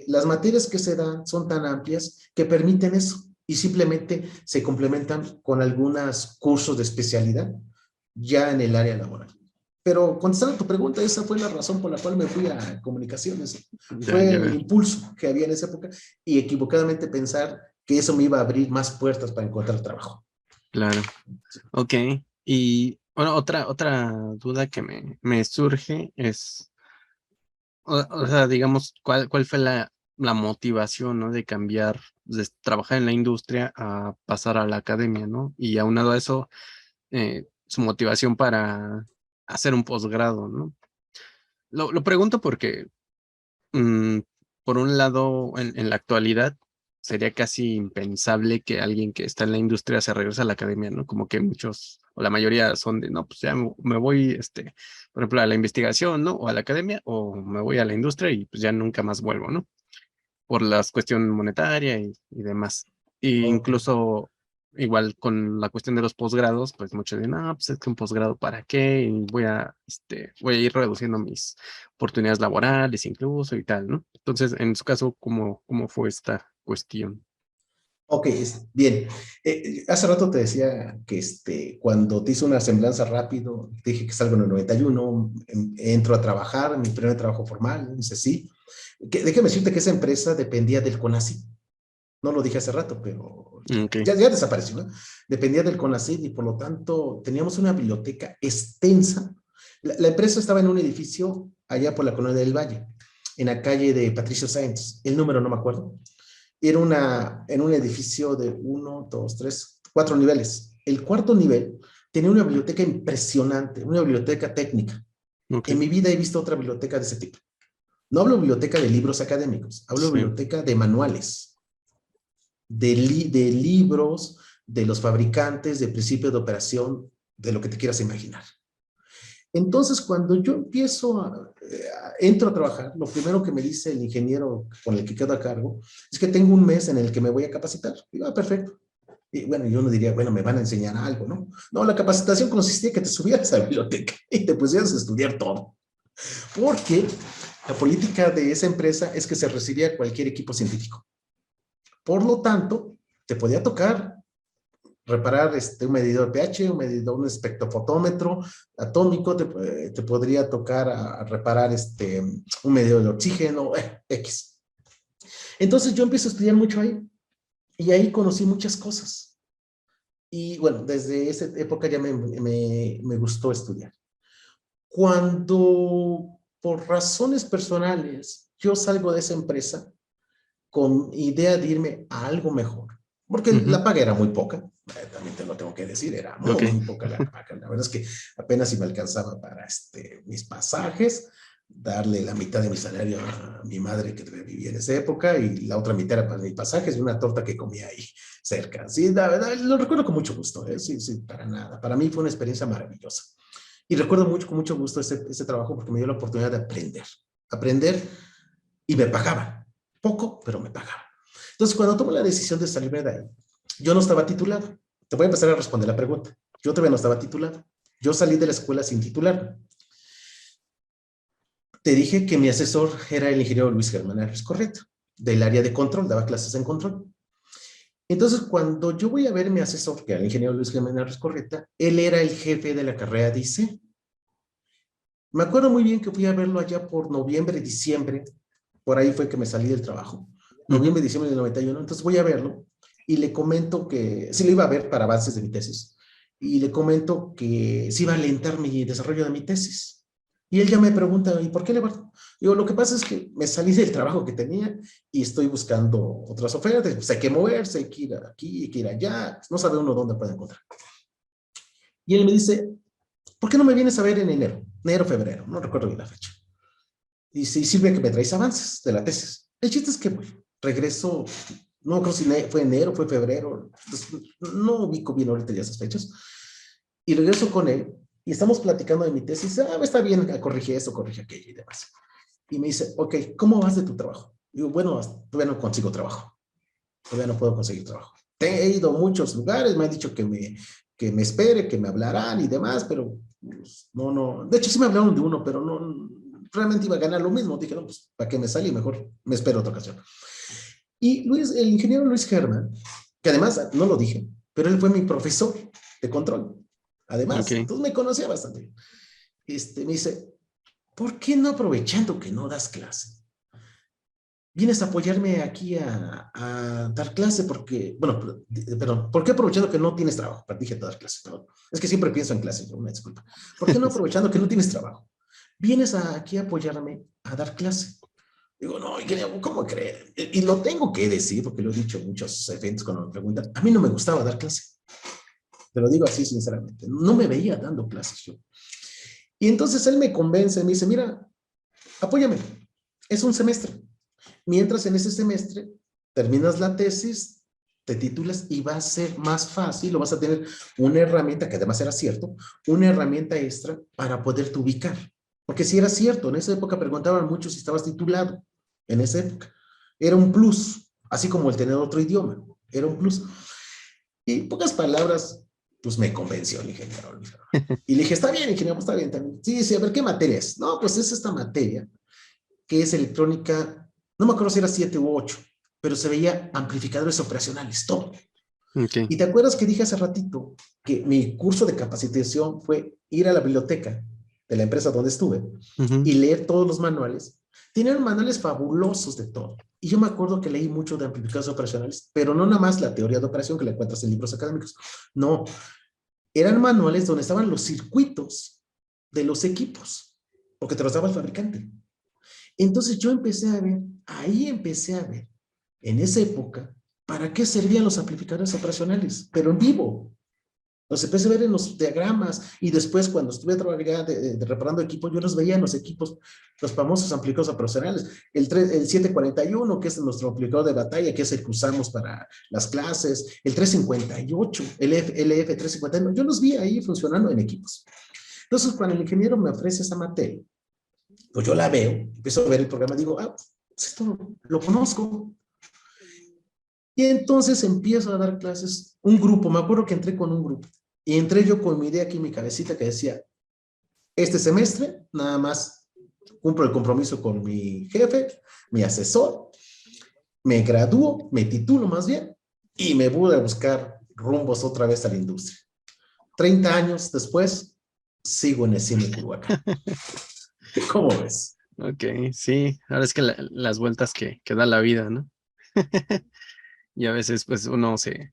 las materias que se dan son tan amplias que permiten eso y simplemente se complementan con algunos cursos de especialidad ya en el área laboral. Pero contestando a tu pregunta, esa fue la razón por la cual me fui a comunicaciones. Ya, Fue ya el veo. impulso que había en esa época y equivocadamente pensar que eso me iba a abrir más puertas para encontrar trabajo. Claro. Ok. Y bueno, otra duda que me surge es, o sea, digamos, ¿cuál fue la motivación, ¿no? De cambiar, de trabajar en la industria a pasar a la academia, ¿no? Y aunado a eso, su motivación para hacer un posgrado, ¿no? Lo pregunto porque, mm, por un lado, en la actualidad, sería casi impensable que alguien que está en la industria se regrese a la academia, ¿no? Como que muchos, o la mayoría son de, no, pues ya me voy, por ejemplo, a la investigación, ¿no? O a la academia, o me voy a la industria y pues ya nunca más vuelvo, ¿no? Por la cuestión monetaria y demás. E Ok. incluso igual con la cuestión de los posgrados, pues muchos dicen, no, pues es que un posgrado para qué, y voy a ir reduciendo mis oportunidades laborales incluso y tal, ¿no? Entonces, en su caso, ¿cómo fue esta cuestión? Ok, bien. Hace rato te decía que cuando te hice una semblanza rápido, te dije que salgo en el 91, entro a trabajar, mi primer trabajo formal, dice sí. Déjame decirte que esa empresa dependía del CONACYT. No lo dije hace rato, pero Ok, ya desapareció, ¿no? Dependía del CONACYT y por lo tanto teníamos una biblioteca extensa. La empresa estaba en un edificio allá por la Colonia del Valle, en la calle de Patricio Sáenz. El número no me acuerdo. En un edificio de uno, dos, tres, cuatro niveles. El cuarto nivel tenía una biblioteca impresionante, una biblioteca técnica. ok, En mi vida he visto otra biblioteca de ese tipo. No hablo biblioteca de libros académicos, hablo sí, biblioteca de manuales, de libros, de los fabricantes, de principio de operación, de lo que te quieras imaginar. Entonces, cuando yo entro a trabajar, lo primero que me dice el ingeniero con el que quedo a cargo es que tengo un mes en el que me voy a capacitar. Digo, perfecto. Y bueno, yo no diría, bueno, me van a enseñar algo, ¿no? No, la capacitación consistía en que te subieras a la biblioteca y te pusieras a estudiar todo. Porque la política de esa empresa es que se recibía cualquier equipo científico. Por lo tanto, te podía tocar reparar un medidor pH, un espectrofotómetro atómico, te podría tocar a reparar un medidor de oxígeno, X. Entonces yo empiezo a estudiar mucho ahí y ahí conocí muchas cosas. Y bueno, desde esa época ya me gustó estudiar. Cuando por razones personales yo salgo de esa empresa con idea de irme a algo mejor, porque Ujú. la paga era muy poca, también te lo tengo que decir, era Ok. muy poca la paga. La verdad es que apenas si me alcanzaba para mis pasajes, darle la mitad de mi salario a mi madre que vivía en esa época y la otra mitad era para mis pasajes y una torta que comía ahí cerca. Sí, la verdad, lo recuerdo con mucho gusto, ¿eh? Sí, sí, para nada. Para mí fue una experiencia maravillosa. Y recuerdo mucho, con mucho gusto ese trabajo porque me dio la oportunidad de aprender y me pagaban. Poco, pero me pagaban. Entonces, cuando tomo la decisión de salirme de ahí, yo no estaba titulado. Te voy a empezar a responder la pregunta. Yo todavía no estaba titulado. Yo salí de la escuela sin titular. Te dije que mi asesor era el ingeniero Luis Germán Arias, correcto, del área de control, daba clases en control. Entonces, cuando yo voy a ver a mi asesor, que era el ingeniero Luis Germán Arias Correcta, él era el jefe de la carrera de IC. Me acuerdo muy bien que fui a verlo allá por noviembre, diciembre, por ahí fue que me salí del trabajo, Ujú. noviembre, diciembre del 91, entonces voy a verlo y le comento que sí lo iba a ver para avances de mi tesis, y le comento que sí iba a alentar mi desarrollo de mi tesis. Y él ya me pregunta, ¿y por qué, Leonardo? Digo, lo que pasa es que me salí del trabajo que tenía y estoy buscando otras ofertas, pues hay que moverse, hay que ir aquí, hay que ir allá, no sabe uno dónde puede encontrar. Y él me dice, ¿por qué no me vienes a ver en enero? Enero, febrero, no recuerdo bien la fecha. Y sí sirve que me traes avances de la tesis. El chiste es que bueno, regreso, no creo si fue enero, fue febrero, no ubico bien ahorita ya esas fechas, y regreso con él y estamos platicando de mi tesis, está bien, corrige eso, corrige aquello y demás. Y me dice, ok, ¿cómo vas de tu trabajo? Digo, bueno, todavía no consigo trabajo, todavía no puedo conseguir trabajo. He ido a muchos lugares, me han dicho que me espere, que me hablarán y demás, pero pues, no, no. De hecho, sí me hablaron de uno, pero no, realmente iba a ganar lo mismo. Dije, no, pues, ¿para qué me salí? Mejor me espero otra ocasión. Y Luis, el ingeniero Luis Germán, que además, no lo dije, pero él fue mi profesor de control. Además, Ok. entonces me conocía bastante bien. Me dice, ¿por qué no aprovechando que no das clase? Vienes a apoyarme aquí a dar clase porque, bueno, perdón, ¿por qué aprovechando que no tienes trabajo? Dije dar clase, perdón. Es que siempre pienso en clase, una disculpa. ¿Por qué no aprovechando que no tienes trabajo? Vienes aquí a apoyarme a dar clase. Digo, no, ¿cómo crees? Y lo tengo que decir, porque lo he dicho en muchos eventos cuando me preguntan, a mí no me gustaba dar clase. Te lo digo así sinceramente, no me veía dando clases yo. Y entonces él me convence, me dice, mira, apóyame, es un semestre. Mientras en ese semestre terminas la tesis, te titulas y va a ser más fácil, o vas a tener una herramienta, que además era cierto, una herramienta extra para poderte ubicar. Porque si era cierto, en esa época preguntaban mucho si estabas titulado, en esa época. Era un plus, así como el tener otro idioma, era un plus. Y en pocas palabras, pues me convenció el ingeniero. Y le dije, está bien, ingeniero, pues está bien también. Sí, sí, a ver, ¿qué materia es? No, pues es esta materia que es electrónica, no me acuerdo si era 7 u 8, pero se veía amplificadores operacionales, todo. Ok. Y te acuerdas que dije hace ratito que mi curso de capacitación fue ir a la biblioteca de la empresa donde estuve Ujú. y leer todos los manuales. Tenían manuales fabulosos de todo. Y yo me acuerdo que leí mucho de amplificadores operacionales, pero no nada más la teoría de operación que la encuentras en libros académicos. No, eran manuales donde estaban los circuitos de los equipos, porque te los daba el fabricante. Entonces yo empecé a ver, ahí empecé a ver, en esa época, para qué servían los amplificadores operacionales, pero en vivo. Los empecé a ver en los diagramas y después cuando estuve trabajando reparando equipos, yo los veía en los equipos, los famosos amplificadores operacionales. El 741, que es nuestro amplificador de batalla, que es el que usamos para las clases, el 358, el LF351, yo los vi ahí funcionando en equipos. Entonces, cuando el ingeniero me ofrece esa materia, pues yo la veo, empiezo a ver el programa, digo, pues esto lo conozco. Y entonces empiezo a dar clases, un grupo, me acuerdo que entré con un grupo, y entré yo con mi idea aquí en mi cabecita que decía, este semestre nada más cumplo el compromiso con mi jefe, mi asesor, me gradúo, me titulo más bien, y me voy a buscar rumbos otra vez a la industria. 30 años después, sigo en el cine Curuacán. ¿Cómo ves? Ok, sí. Ahora es que las vueltas que da la vida, ¿no? Y a veces, pues, uno se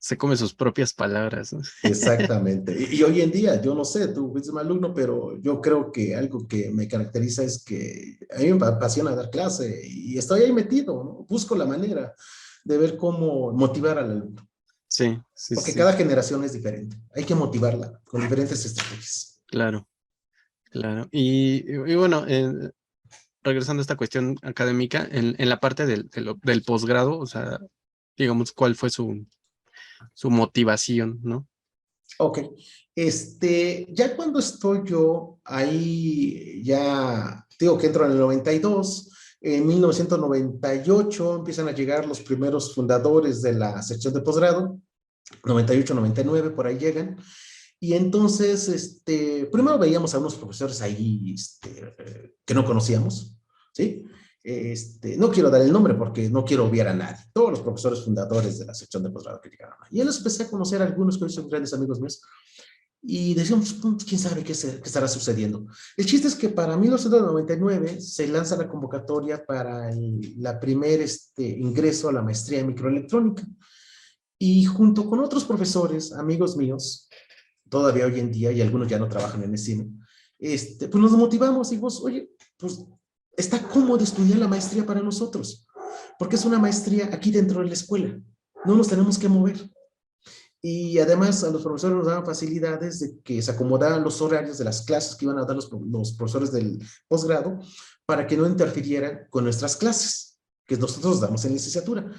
Se come sus propias palabras, ¿no? Exactamente. Y hoy en día, yo no sé, tú fuiste mi alumno, pero yo creo que algo que me caracteriza es que a mí me apasiona dar clase y estoy ahí metido, ¿no? Busco la manera de ver cómo motivar al alumno, Sí, sí, porque sí, cada generación es diferente. Hay que motivarla con diferentes estrategias. claro, claro. Y bueno, regresando a esta cuestión académica, en la parte del posgrado, o sea, digamos, ¿cuál fue su motivación, ¿no? Ok, ya cuando estoy yo ahí, ya digo que entro en el 92, en 1998 empiezan a llegar los primeros fundadores de la sección de posgrado, 98, 99, por ahí llegan, y entonces, primero veíamos a unos profesores ahí, que no conocíamos, ¿sí? No quiero dar el nombre porque no quiero obviar a nadie. Todos los profesores fundadores de la sección de posgrado que llegaron. Y él los empecé a conocer a algunos que hoy son grandes amigos míos. Y decíamos, quién sabe qué estará sucediendo. El chiste es que para 1999 se lanza la convocatoria para la primer ingreso a la maestría en microelectrónica. Y junto con otros profesores, amigos míos, todavía hoy en día, y algunos ya no trabajan en el cine, pues nos motivamos y vos, oye, pues está cómodo estudiar la maestría para nosotros, porque es una maestría aquí dentro de la escuela, no nos tenemos que mover. Y además a los profesores nos daban facilidades de que se acomodaran los horarios de las clases que iban a dar los profesores del posgrado para que no interfirieran con nuestras clases que nosotros damos en licenciatura.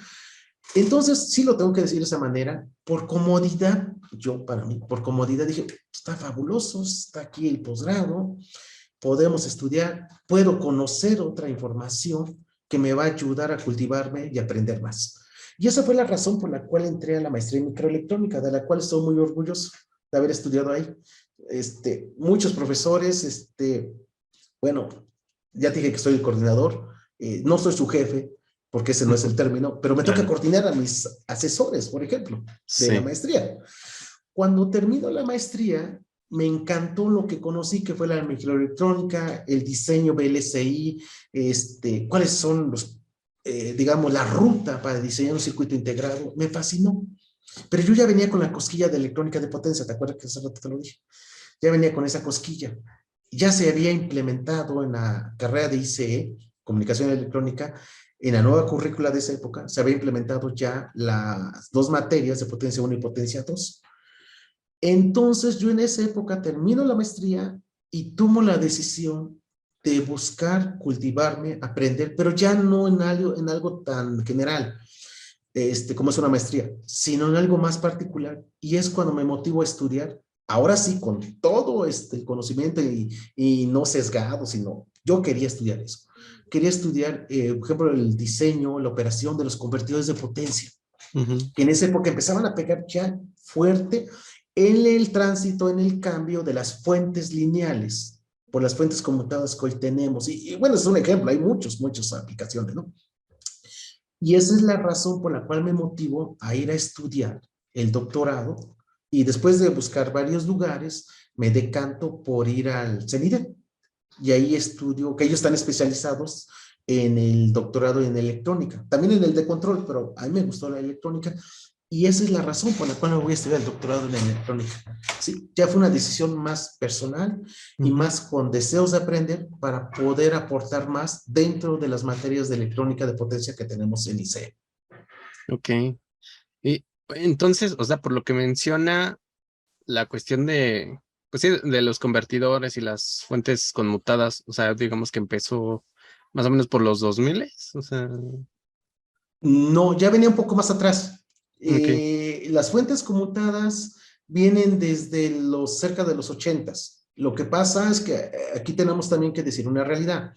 Entonces, sí lo tengo que decir de esa manera, por comodidad, yo para mí, por comodidad dije, está fabuloso, está aquí el posgrado, podemos estudiar, puedo conocer otra información que me va a ayudar a cultivarme y aprender más. Y esa fue la razón por la cual entré a la maestría en microelectrónica, de la cual estoy muy orgulloso de haber estudiado ahí. Muchos profesores, bueno, ya te dije que soy el coordinador, no soy su jefe, porque ese no es el término, pero me toca Claro, coordinar a mis asesores, por ejemplo, de la sí, maestría. Cuando termino la maestría, me encantó lo que conocí, que fue la microelectrónica, el diseño VLSI, cuáles son digamos, la ruta para diseñar un circuito integrado. Me fascinó. Pero yo ya venía con la cosquilla de electrónica de potencia, ¿te acuerdas que hace rato te lo dije? Ya venía con esa cosquilla. Ya se había implementado en la carrera de ICE, Comunicación Electrónica, en la nueva currícula de esa época, se había implementado ya las dos materias de potencia 1 y potencia 2. Entonces yo en esa época termino la maestría y tomo la decisión de buscar cultivarme, aprender, pero ya no en algo tan general, como es una maestría, sino en algo más particular. Y es cuando me motivo a estudiar, ahora sí, con todo el conocimiento y no sesgado, sino yo quería estudiar eso. Quería estudiar, por ejemplo, el diseño, la operación de los convertidores de potencia, ujú, que en esa época empezaban a pegar ya fuerte en el tránsito, en el cambio de las fuentes lineales por las fuentes conmutadas que hoy tenemos. Y bueno, es un ejemplo, hay muchas aplicaciones, ¿no? Y esa es la razón por la cual me motivo a ir a estudiar el doctorado y después de buscar varios lugares, me decanto por ir al CENIDE y ahí estudio, que ellos están especializados en el doctorado en electrónica, también en el de control, pero a mí me gustó la electrónica y esa es la razón por la cual me voy a estudiar el doctorado en electrónica. Sí, ya fue una decisión más personal y ujú, más con deseos de aprender para poder aportar más dentro de las materias de electrónica de potencia que tenemos en ICE. ok. Y entonces, o sea, por lo que menciona la cuestión pues sí, de los convertidores y las fuentes conmutadas, o sea, digamos que empezó más o menos por los 2000, o sea, No, ya venía un poco más atrás. ok, Las fuentes conmutadas vienen desde los cerca de los 80s. Lo que pasa es que aquí tenemos también que decir una realidad.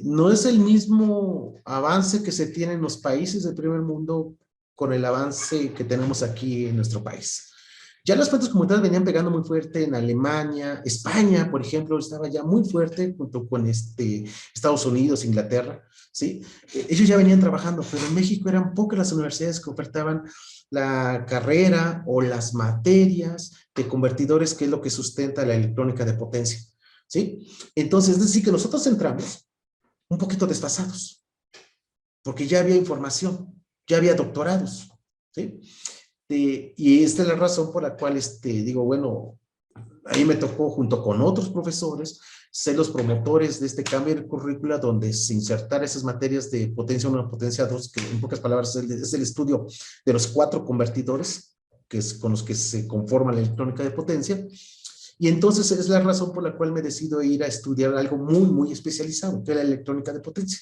No es el mismo avance que se tiene en los países del primer mundo con el avance que tenemos aquí en nuestro país. Ya las fuentes conmutadas venían pegando muy fuerte en Alemania, España, por ejemplo, estaba ya muy fuerte junto con Estados Unidos, Inglaterra, ¿sí? Ellos ya venían trabajando, pero en México eran pocas las universidades que ofertaban la carrera o las materias de convertidores, que es lo que sustenta la electrónica de potencia, ¿sí? Entonces, es decir, que nosotros entramos un poquito desfasados, porque ya había información, ya había doctorados, ¿sí? y esta es la razón por la cual digo, bueno, a mí me tocó junto con otros profesores ser los promotores de este cambio de currícula donde se insertar esas materias de potencia 1 a potencia 2, que en pocas palabras es el estudio de los 4 convertidores que es con los que se conforma la electrónica de potencia. Y entonces es la razón por la cual me decido ir a estudiar algo muy, muy especializado, que es la electrónica de potencia.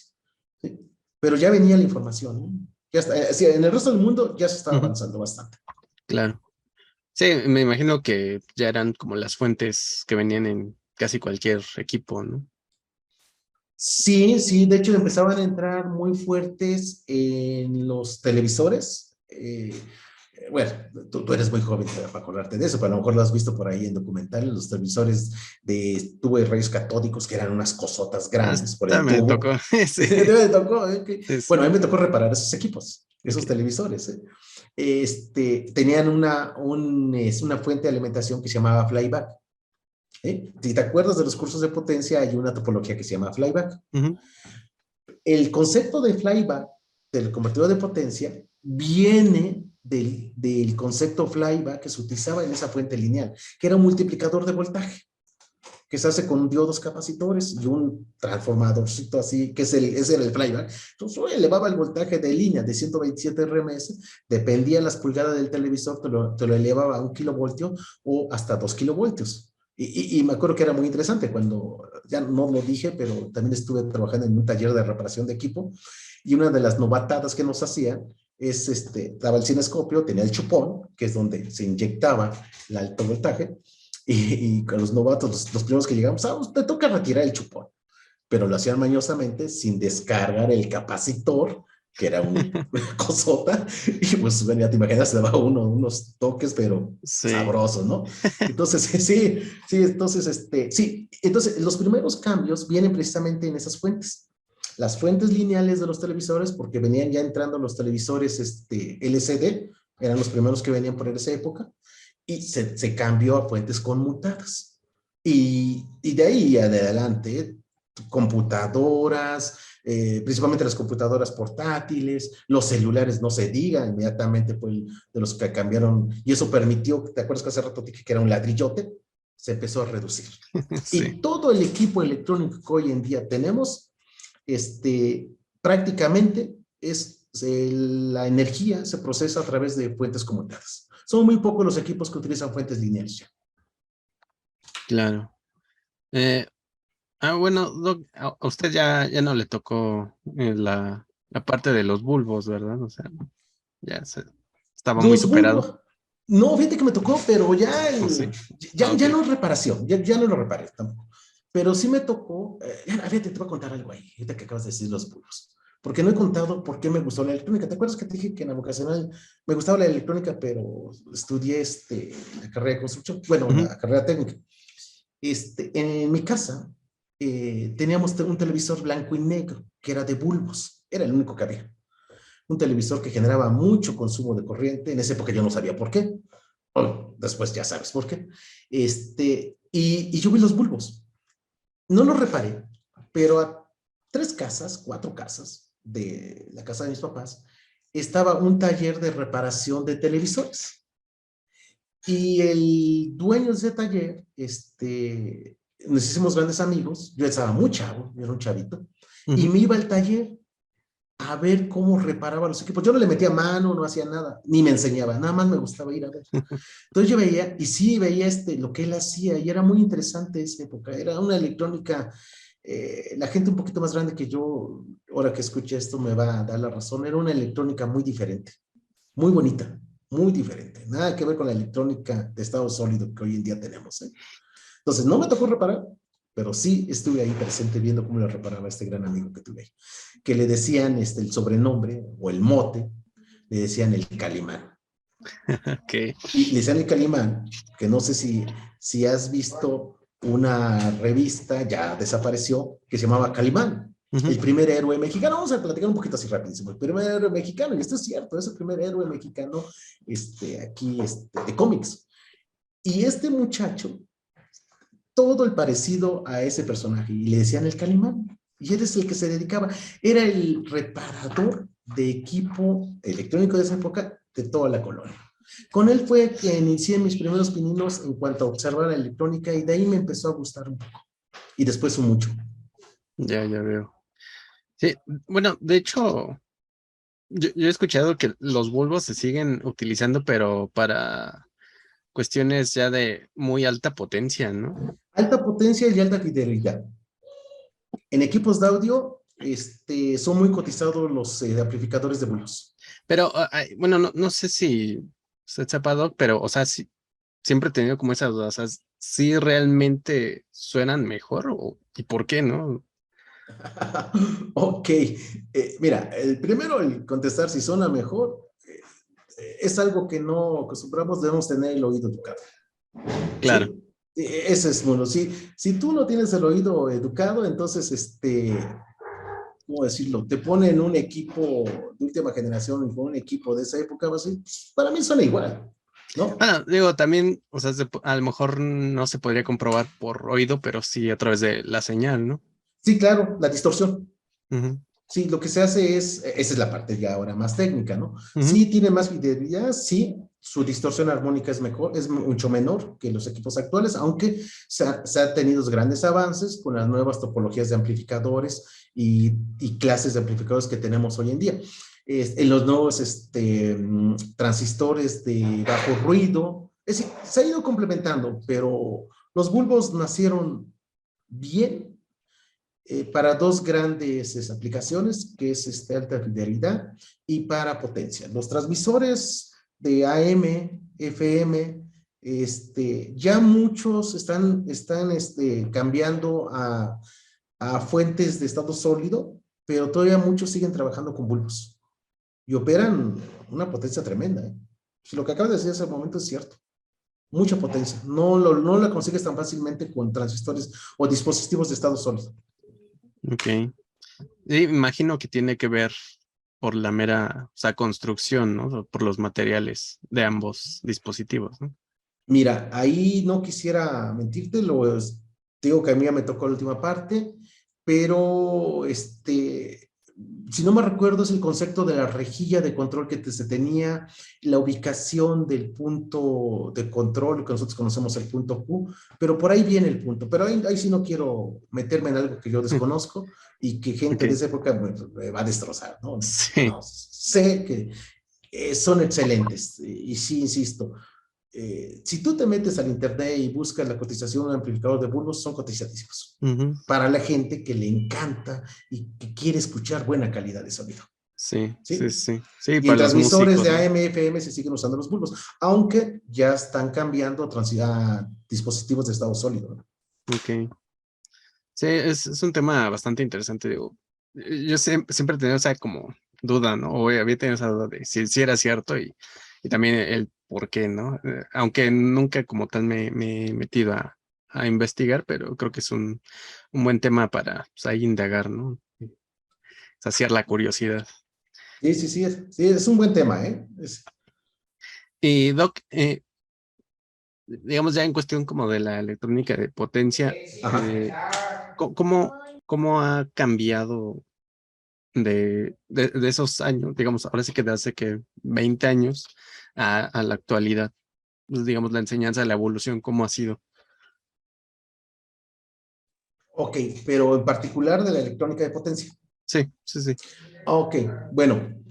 ¿Sí? Pero ya venía la información, ¿no? Ya está, sí, en el resto del mundo ya se estaba avanzando bastante. Claro. Sí, me imagino que ya eran como las fuentes que venían en casi cualquier equipo, ¿no? Sí, sí, de hecho empezaban a entrar muy fuertes en los televisores. Bueno, tú eres muy joven para acordarte de eso, pero a lo mejor lo has visto por ahí en documentales, los televisores de tubo de rayos catódicos, que eran unas cosotas grandes por Hasta el me tubo. tocó, sí, Me tocó, sí, bueno, a sí. mí me tocó reparar esos equipos, esos Ok. televisores. Tenían una fuente de alimentación que se llamaba flyback. Si te acuerdas de los cursos de potencia, hay una topología que se llama flyback. Ujú. El concepto de flyback, del convertidor de potencia, viene del concepto flyback que se utilizaba en esa fuente lineal, que era un multiplicador de voltaje, que se hace con diodos capacitores y un transformadorcito así, que ese era el flyback. Entonces, elevaba el voltaje de línea de 127 RMS, dependía de las pulgadas del televisor, te lo elevaba a 1 kilovoltio o hasta 2 kilovoltios. Y me acuerdo que era muy interesante cuando, ya no lo dije, pero también estuve trabajando en un taller de reparación de equipo y una de las novatadas que nos hacían es, daba el cinescopio, tenía el chupón, que es donde se inyectaba el alto voltaje, y con los novatos, los primeros que llegamos, te toca retirar el chupón, pero lo hacían mañosamente sin descargar el capacitor, que era un cosota, y pues, bueno, ya te imaginas, se daba unos toques, pero Sí, sabrosos, ¿no? Entonces, entonces los primeros cambios vienen precisamente en esas fuentes. Las fuentes lineales de los televisores, porque venían ya entrando los televisores LCD, eran los primeros que venían por esa época, y se cambió a fuentes conmutadas. Y de ahí adelante, computadoras, principalmente las computadoras portátiles, los celulares, no se diga, inmediatamente fue de los que cambiaron, y eso permitió, ¿te acuerdas que hace rato dije que era un ladrillote? Se empezó a reducir. Y sí, todo el equipo electrónico que hoy en día tenemos, prácticamente la energía se procesa a través de fuentes conmutadas. Son muy pocos los equipos que utilizan fuentes lineales ya. claro. Eh, bueno, Doc, a usted ya no le tocó la parte de los bulbos, ¿verdad? O sea, estaba muy Los superado. bulbos, no, fíjate que me tocó, pero ya, ¿O sí? ya, Ah, ok. ya no reparación, ya no lo reparé tampoco. Pero sí me tocó, fíjate, te voy a contar algo ahí, ahorita que acabas de decir los bulbos. Porque no he contado por qué me gustó la electrónica. ¿Te acuerdas que te dije que en la vocacional me gustaba la electrónica, pero estudié la carrera de construcción? Bueno, Ujú. la carrera técnica. En mi casa teníamos un televisor blanco y negro, que era de bulbos. Era el único que había. Un televisor que generaba mucho consumo de corriente. En esa época yo no sabía por qué. Oh, después ya sabes por qué. Y yo vi los bulbos. No los reparé, pero a 3 casas, 4 casas de la casa de mis papás, estaba un taller de reparación de televisores. Y el dueño de ese taller, nos hicimos grandes amigos. Yo estaba muy chavo, yo era un chavito, y Ujú. me iba al taller a ver cómo reparaba los equipos. Yo no le metía mano, no hacía nada, ni me enseñaba, nada más me gustaba ir a ver. Entonces yo veía, y sí veía lo que él hacía, y era muy interesante esa época. Era una electrónica, la gente un poquito más grande que yo, ahora que escuché esto me va a dar la razón, era una electrónica muy diferente, muy bonita, muy diferente. Nada que ver con la electrónica de estado sólido que hoy en día tenemos, ¿eh? Entonces, no me tocó reparar, pero sí estuve ahí presente viendo cómo lo reparaba este gran amigo que tuve, que le decían el sobrenombre o el mote, le decían el Calimán. Ok. Y le decían el Calimán, que no sé si has visto una revista, ya desapareció, que se llamaba Calimán, Ujú. el primer héroe mexicano. Vamos a platicar un poquito así rapidísimo. El primer héroe mexicano, y esto es cierto, es el primer héroe mexicano aquí de cómics. Y este muchacho, todo el parecido a ese personaje, y le decían el Calimán, y él es el que se dedicaba, era el reparador de equipo electrónico de esa época de toda la colonia. Con él fue que inicié mis primeros pininos en cuanto a observar la electrónica y de ahí me empezó a gustar un poco. Y después un mucho. Ya veo. Sí, bueno, de hecho, yo he escuchado que los bulbos se siguen utilizando, pero para cuestiones ya de muy alta potencia, ¿no? Alta potencia y alta fidelidad. En equipos de audio son muy cotizados los amplificadores de bulbos. Pero, bueno, no sé si usted sepa, Doc, pero, o sea, sí, siempre he tenido como esa duda, o sea, ¿sí realmente suenan mejor y por qué, no? Ok, mira, el primero, el contestar si suena mejor, es algo que no acostumbramos, debemos tener el oído educado. Claro. ¿Sí? Ese es bueno. Si tú no tienes el oído educado, entonces, ¿cómo decirlo? Te ponen un equipo de última generación con un equipo de esa época, así, para mí suena igual, ¿no? Digo, también, o sea, a lo mejor no se podría comprobar por oído, pero sí a través de la señal, ¿no? Sí, claro, la distorsión. Ujú, Sí, lo que se hace esa es la parte ya ahora más técnica, ¿no? ujú. Sí tiene más fidelidad, sí, su distorsión armónica es mejor, es mucho menor que los equipos actuales, aunque se ha tenido grandes avances con las nuevas topologías de amplificadores y clases de amplificadores que tenemos hoy en día. En los nuevos transistores de bajo ruido, es decir, se ha ido complementando, pero los bulbos nacieron bien para dos grandes aplicaciones, que es alta fidelidad y para potencia. Los transmisores de AM, FM, ya muchos están cambiando a fuentes de estado sólido, pero todavía muchos siguen trabajando con bulbos y operan una potencia tremenda. ¿Eh? Si lo que acabas de decir hace un momento es cierto. Mucha potencia. No la consigues tan fácilmente con transistores o dispositivos de estado sólido. Ok. Sí, imagino que tiene que ver por la mera, o sea, construcción, ¿no? Por los materiales de ambos dispositivos, ¿no? Mira, ahí no quisiera mentirte, te digo que a mí ya me tocó la última parte, pero si no me recuerdo es el concepto de la rejilla de control que se tenía, la ubicación del punto de control, que nosotros conocemos el punto Q, pero por ahí viene el punto, pero ahí sí no quiero meterme en algo que yo desconozco y que gente de Ok. esa época me va a destrozar, ¿no? Sí. No, sé que son excelentes y sí, insisto, si tú te metes al internet y buscas la cotización de un amplificador de bulbos, son cotizadísimos. Ujú. Para la gente que le encanta y que quiere escuchar buena calidad de sonido. Sí, sí, ¿Sí? sí. Sí, Y en para los transmisores músicos, de ¿no? AM, FM se siguen usando los bulbos, aunque ya están cambiando a dispositivos de estado sólido. ¿No? Ok. Sí, es un tema bastante interesante, digo. Yo siempre he tenido esa como duda, ¿no? O había tenido esa duda de si era cierto y también el por qué, ¿no? Aunque nunca como tal me he metido a investigar, pero creo que es un buen tema para pues, ahí indagar, ¿no? Saciar la curiosidad. Sí, es un buen tema, ¿eh? Y Doc, digamos ya en cuestión como de la electrónica de potencia, ¿cómo, cómo ha cambiado de esos años, digamos, ahora sí que de hace que 20 años a la actualidad, pues, digamos, la enseñanza, la evolución, cómo ha sido? Ok, pero en particular de la electrónica de potencia. Sí, sí, sí. Ok, bueno,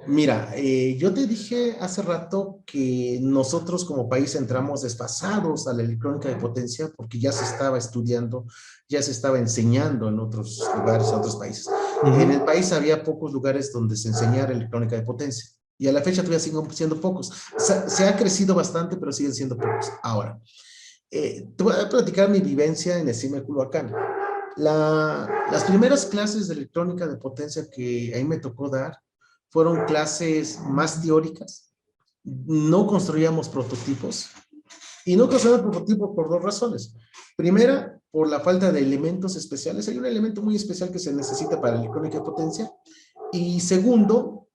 mira, yo te dije hace rato que nosotros como país entramos desfasados a la electrónica de potencia porque ya se estaba estudiando, ya se estaba enseñando en otros lugares, en otros países. En Ujú. el país había pocos lugares donde se enseñara electrónica de potencia y a la fecha todavía siguen siendo pocos. Se ha crecido bastante, pero siguen siendo pocos. Ahora, te voy a platicar mi vivencia en el CIME Culhuacán. Las primeras clases de electrónica de potencia que ahí me tocó dar fueron clases más teóricas. No construíamos prototipos y no construíamos prototipos por dos razones. Primera, por la falta de elementos especiales. Hay un elemento muy especial que se necesita para la electrónica de potencia. Y segundo,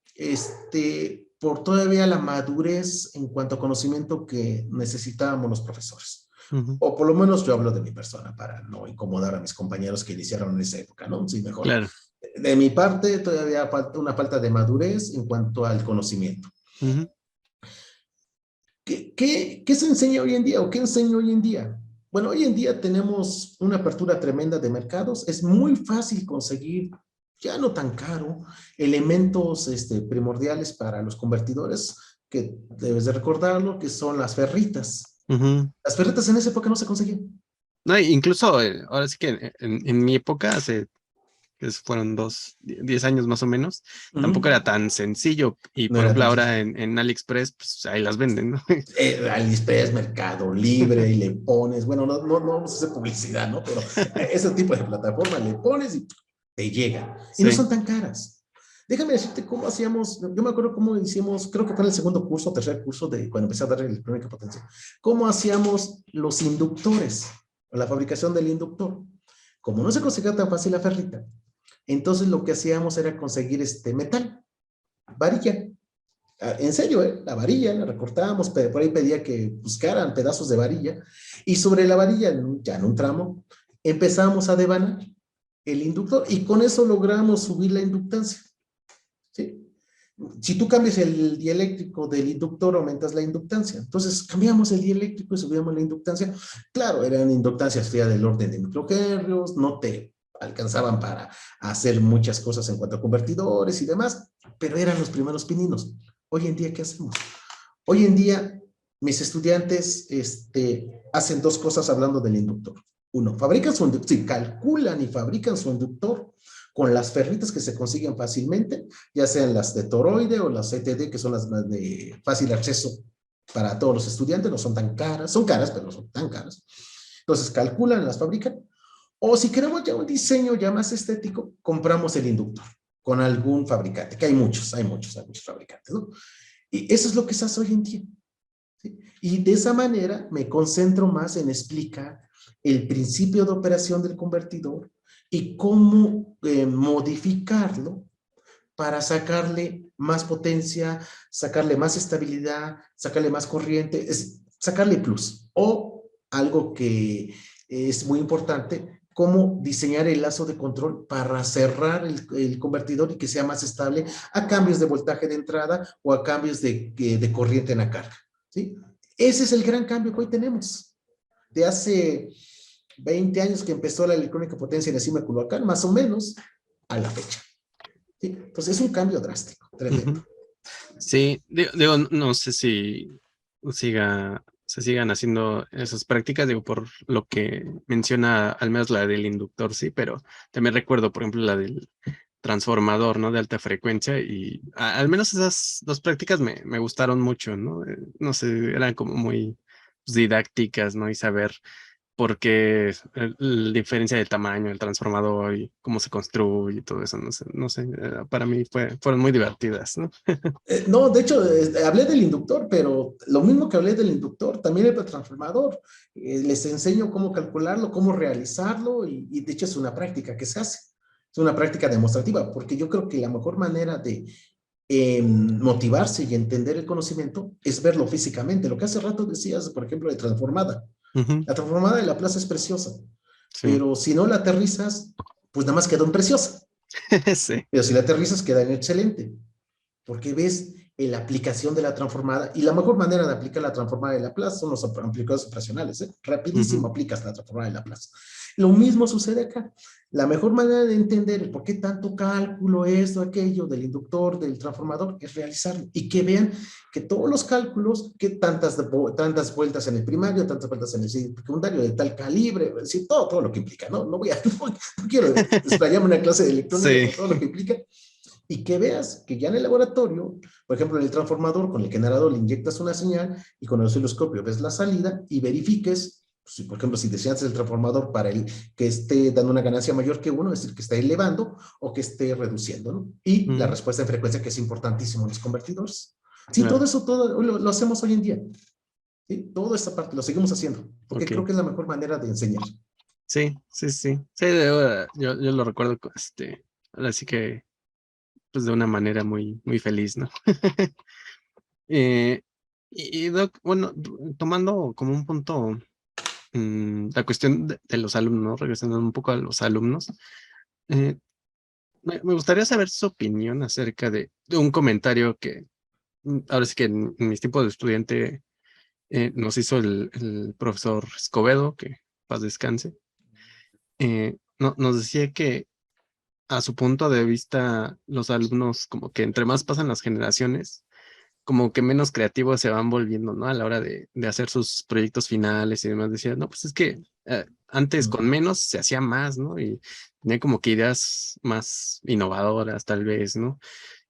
por todavía la madurez en cuanto a conocimiento que necesitábamos los profesores. Ujú. O por lo menos yo hablo de mi persona para no incomodar a mis compañeros que iniciaron en esa época, ¿no? Sí, mejor. Claro. De mi parte, todavía falta una falta de madurez en cuanto al conocimiento. Ujú. ¿Qué se enseña hoy en día o qué enseño hoy en día? Bueno, hoy en día tenemos una apertura tremenda de mercados. Es muy fácil conseguir, ya no tan caro, elementos primordiales para los convertidores, que debes de recordarlo, que son las ferritas. Ujú. Las ferritas en esa época no se conseguían. No, incluso ahora sí que en mi época, hace que fueron 10 años más o menos, tampoco Ujú. era tan sencillo. Y No por era ejemplo, tan ahora sencillo. en AliExpress, pues ahí las venden, ¿no? AliExpress, Mercado Libre, y le pones, bueno, no vamos a hacer publicidad, ¿no? Pero ese tipo de plataforma le pones y te llega. Y no Sí. son tan caras. Déjame decirte cómo hacíamos, yo me acuerdo cómo hicimos, creo que fue en el segundo curso, tercer curso de cuando empecé a dar electrónica potencia, cómo hacíamos los inductores, o la fabricación del inductor. Como no se conseguía tan fácil la ferrita, entonces lo que hacíamos era conseguir este metal, varilla. En serio, la varilla, la recortábamos, por ahí pedía que buscaran pedazos de varilla, y sobre la varilla, ya en un tramo, empezamos a devanar el inductor, y con eso logramos subir la inductancia. ¿Sí? Si tú cambias el dieléctrico del inductor, aumentas la inductancia. Entonces, cambiamos el dieléctrico y subíamos la inductancia. Claro, eran inductancias ya del orden de microhercios, no te alcanzaban para hacer muchas cosas en cuanto a convertidores y demás, pero eran los primeros pininos. Hoy en día, ¿qué hacemos? Hoy en día, mis estudiantes hacen dos cosas hablando del inductor. Uno, fabrican su inductor, sí, calculan y fabrican su inductor con las ferritas que se consiguen fácilmente, ya sean las de toroide o las ETD, que son las más de fácil acceso para todos los estudiantes, no son tan caras, son caras, pero no son tan caras. Entonces, calculan, las fabrican, o si queremos ya un diseño ya más estético, compramos el inductor con algún fabricante, que hay muchos fabricantes, ¿no? Y eso es lo que se hace hoy en día. ¿Sí? Y de esa manera me concentro más en explicar el principio de operación del convertidor y cómo modificarlo para sacarle más potencia, sacarle más estabilidad, sacarle más corriente, sacarle plus. O algo que es muy importante, cómo diseñar el lazo de control para cerrar el convertidor y que sea más estable a cambios de voltaje de entrada o a cambios de corriente en la carga. ¿Sí? Ese es el gran cambio que hoy tenemos. De hace 20 años que empezó la electrónica potencia en la cima de Culhuacán, más o menos, a la fecha. ¿Sí? Entonces es un cambio drástico, tremendo. Ujú. Sí, digo, no sé si se sigan haciendo esas prácticas, digo, por lo que menciona al menos la del inductor, sí, pero también recuerdo, por ejemplo, la del transformador, ¿no? De alta frecuencia, y al menos esas dos prácticas me gustaron mucho, ¿no? No sé, eran como muy pues, didácticas, ¿no? Y saber porque la diferencia de tamaño del transformador y cómo se construye y todo eso, no sé, para mí fueron muy divertidas, ¿no? No, de hecho, hablé del inductor, pero lo mismo que hablé del inductor, también el transformador. Les enseño cómo calcularlo, cómo realizarlo, y de hecho es una práctica que se hace. Es una práctica demostrativa, porque yo creo que la mejor manera de motivarse y entender el conocimiento es verlo físicamente. Lo que hace rato decías, por ejemplo, de transformada. Ujú. La transformada de la plaza es preciosa, Sí, pero si no la aterrizas, pues nada más quedó en preciosa. sí. Pero si la aterrizas, queda en excelente, porque ves la aplicación de la transformada, y la mejor manera de aplicar la transformada de Laplace son los amplificadores operacionales, ¿eh? Rapidísimo Ujú. aplicas la transformada de Laplace. Lo mismo sucede acá. La mejor manera de entender por qué tanto cálculo, esto, aquello, del inductor, del transformador, es realizarlo, y que vean que todos los cálculos, que tantas vueltas en el primario, tantas vueltas en el secundario, de tal calibre, es decir, todo lo que implica, ¿no? No quiero desplayarme una clase de electrónica Sí. con todo lo que implica, y que veas que ya en el laboratorio, por ejemplo, en el transformador con el generador le inyectas una señal, y con el osciloscopio ves la salida y verifiques, si, por ejemplo, si deseas el transformador para el que esté dando una ganancia mayor que uno, es decir, que esté elevando o que esté reduciendo, ¿no? Y la Mm, respuesta en frecuencia, que es importantísimo en los convertidores. Sí, todo claro. eso lo hacemos hoy en día. ¿Sí? Toda esta parte lo seguimos haciendo, porque creo Ok. que es la mejor manera de enseñar. Sí, sí, sí. Sí, yo lo recuerdo, ahora sí que, pues de una manera muy feliz, ¿no? Eh, Doc, bueno, tomando como un punto la cuestión de los alumnos, ¿no? Regresando un poco a los alumnos, eh, me gustaría saber su opinión acerca de un comentario que ahora sí que en mis tiempos de estudiante nos hizo el profesor Escobedo, que paz descanse. Nos decía que a su punto de vista, los alumnos, como que entre más pasan las generaciones, como que menos creativos se van volviendo, ¿no? A la hora de hacer sus proyectos finales y demás. Decía, no, pues es que antes con menos se hacía más, ¿no? Y tenía como que ideas más innovadoras, tal vez, ¿no?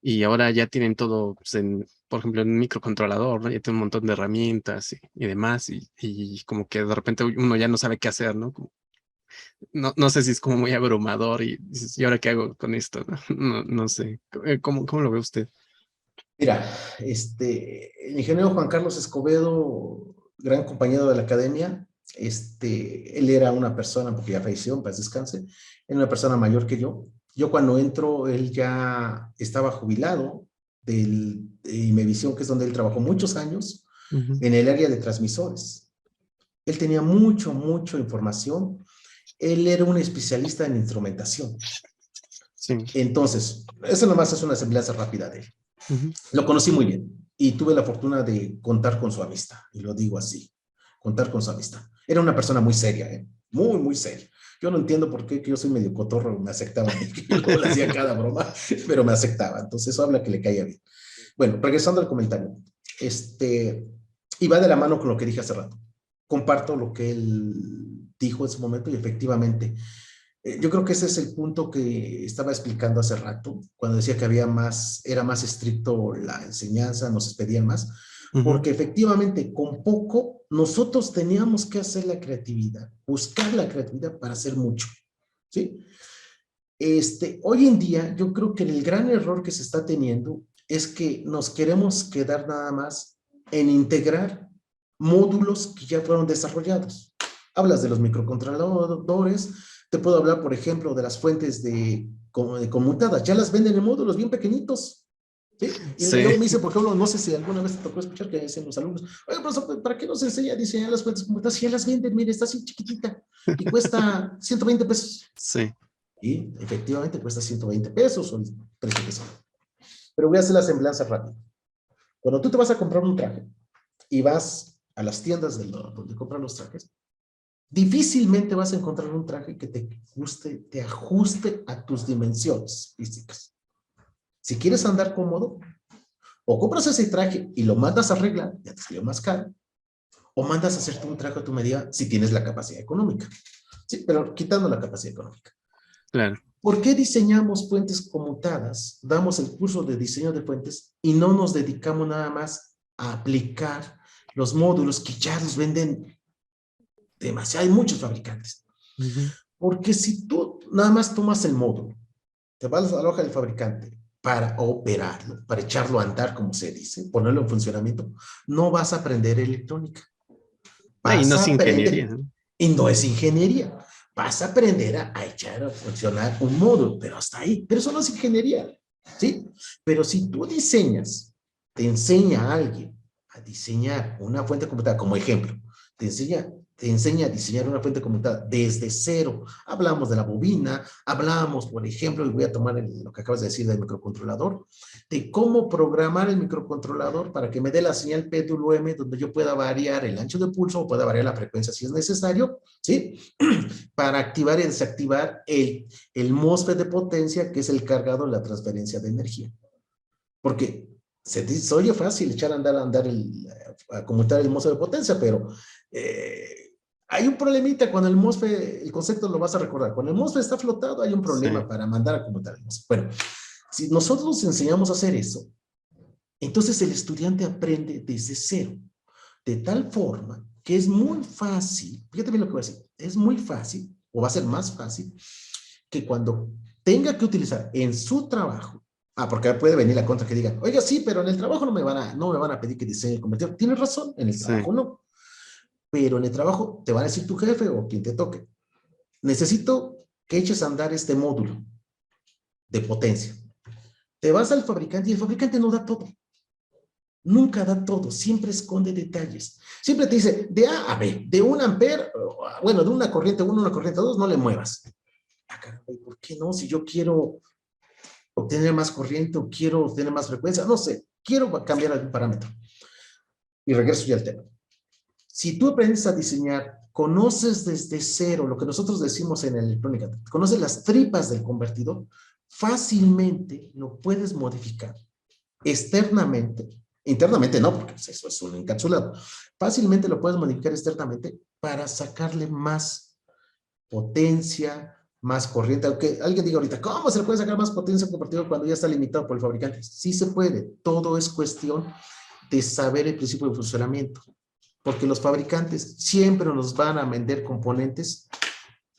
Y ahora ya tienen todo, pues, por ejemplo, en un microcontrolador, ¿no? Ya tiene un montón de herramientas y demás, y como que de repente uno ya no sabe qué hacer, ¿no? No sé si es como muy abrumador y dices, ¿y ahora qué hago con esto? No sé. ¿Cómo lo ve usted? Mira, el ingeniero Juan Carlos Escobedo, gran compañero de la academia, él era una persona, porque ya falleció, en paz descanse, era una persona mayor que yo. Yo cuando entro, él ya estaba jubilado de Imevisión, que es donde él trabajó muchos años, Ujú. en el área de transmisores. Él tenía mucho información. Él era un especialista en instrumentación. Sí. Entonces, eso nomás es una semblanza rápida de él. Ujú. Lo conocí muy bien y tuve la fortuna de contar con su amistad, y lo digo así, contar con su amistad. Era una persona muy seria, ¿eh? Muy seria. Yo no entiendo por qué, que yo soy medio cotorro, me aceptaba a mí, que yo le hacía cada broma, pero me aceptaba. Entonces eso habla que le caía bien. Bueno, regresando al comentario, este, y va de la mano con lo que dije hace rato. Comparto lo que él dijo en su momento y efectivamente yo creo que ese es el punto que estaba explicando hace rato, cuando decía que era más estricto la enseñanza, nos pedían más, Ujú. porque efectivamente con poco nosotros teníamos que hacer la creatividad, buscar la creatividad para hacer mucho, ¿sí? Hoy en día yo creo que el gran error que se está teniendo es que nos queremos quedar nada más en integrar módulos que ya fueron desarrollados. Hablas de los microcontroladores, te puedo hablar, por ejemplo, de las fuentes de conmutadas, ya las venden en módulos bien pequeñitos, ¿sí? Y luego Sí, me dice, por ejemplo, no sé si alguna vez te tocó escuchar que dicen los alumnos, oye, profesor, ¿para qué nos enseña a diseñar las fuentes conmutadas? Si ya las venden, mire, está así chiquitita y cuesta 120 pesos. sí. Y efectivamente cuesta 120 pesos o el precio que sea. Pero voy a hacer la semblanza rápida. Cuando tú te vas a comprar un traje y vas a las tiendas donde compran los trajes, difícilmente vas a encontrar un traje que te guste, te ajuste a tus dimensiones físicas. Si quieres andar cómodo, o compras ese traje y lo mandas a arreglar, ya te salió más caro, o mandas a hacerte un traje a tu medida si tienes la capacidad económica. Sí, pero quitando la capacidad económica. Claro. ¿Por qué diseñamos fuentes conmutadas? Damos el curso de diseño de fuentes y no nos dedicamos nada más a aplicar los módulos que ya los venden demasiado. Hay muchos fabricantes. Ujú. Porque si tú nada más tomas el módulo, te vas a la hoja del fabricante para operarlo, para echarlo a andar, como se dice, ponerlo en funcionamiento, no vas a aprender electrónica. Y Vas no a es ingeniería, aprender, ¿no? y no es ingeniería, vas a aprender a echar a funcionar un módulo, pero hasta ahí. Pero eso no es ingeniería, ¿sí? Pero si tú diseñas, te enseña a alguien a diseñar una fuente computada, como ejemplo, te enseña, te enseña a diseñar una fuente computada desde cero. Hablamos de la bobina, hablamos, por ejemplo, y voy a tomar lo que acabas de decir del microcontrolador, de cómo programar el microcontrolador para que me dé la señal PWM donde yo pueda variar el ancho de pulso o pueda variar la frecuencia si es necesario, ¿sí? Para activar y desactivar el MOSFET de potencia, que es el cargado de la transferencia de energía. Porque se oye fácil echar a andar a conmutar el MOSFET de potencia, pero hay un problemita cuando el MOSFET, el concepto lo vas a recordar, cuando el MOSFET está flotado hay un problema Sí. para mandar a conmutar el MOSFET. Bueno, si nosotros enseñamos a hacer eso, entonces el estudiante aprende desde cero, de tal forma que es muy fácil, fíjate bien lo que voy a decir, es muy fácil, o va a ser más fácil, que cuando tenga que utilizar en su trabajo, porque puede venir la contra que diga, oiga, sí, pero en el trabajo no me van a pedir que diseñe el convertidor. Tienes razón, en el Sí. trabajo no, pero en el trabajo te van a decir tu jefe o quien te toque, necesito que eches a andar este módulo de potencia. Te vas al fabricante y el fabricante no da todo. Nunca da todo, siempre esconde detalles. Siempre te dice, de A a B, de 1 amper, bueno, de una corriente 1 a una corriente 2, no le muevas. Ah, caray, ¿por qué no? Si yo quiero obtener más corriente o quiero obtener más frecuencia, no sé, quiero cambiar algún parámetro. Y regreso ya al tema. Si tú aprendes a diseñar, conoces desde cero lo que nosotros decimos en electrónica, conoces las tripas del convertidor, fácilmente lo puedes modificar externamente, internamente no, porque eso es un encapsulado, fácilmente lo puedes modificar externamente para sacarle más potencia, más corriente. Aunque alguien diga ahorita, ¿cómo se le puede sacar más potencia a un convertidor cuando ya está limitado por el fabricante? Sí se puede, todo es cuestión de saber el principio de funcionamiento, porque los fabricantes siempre nos van a vender componentes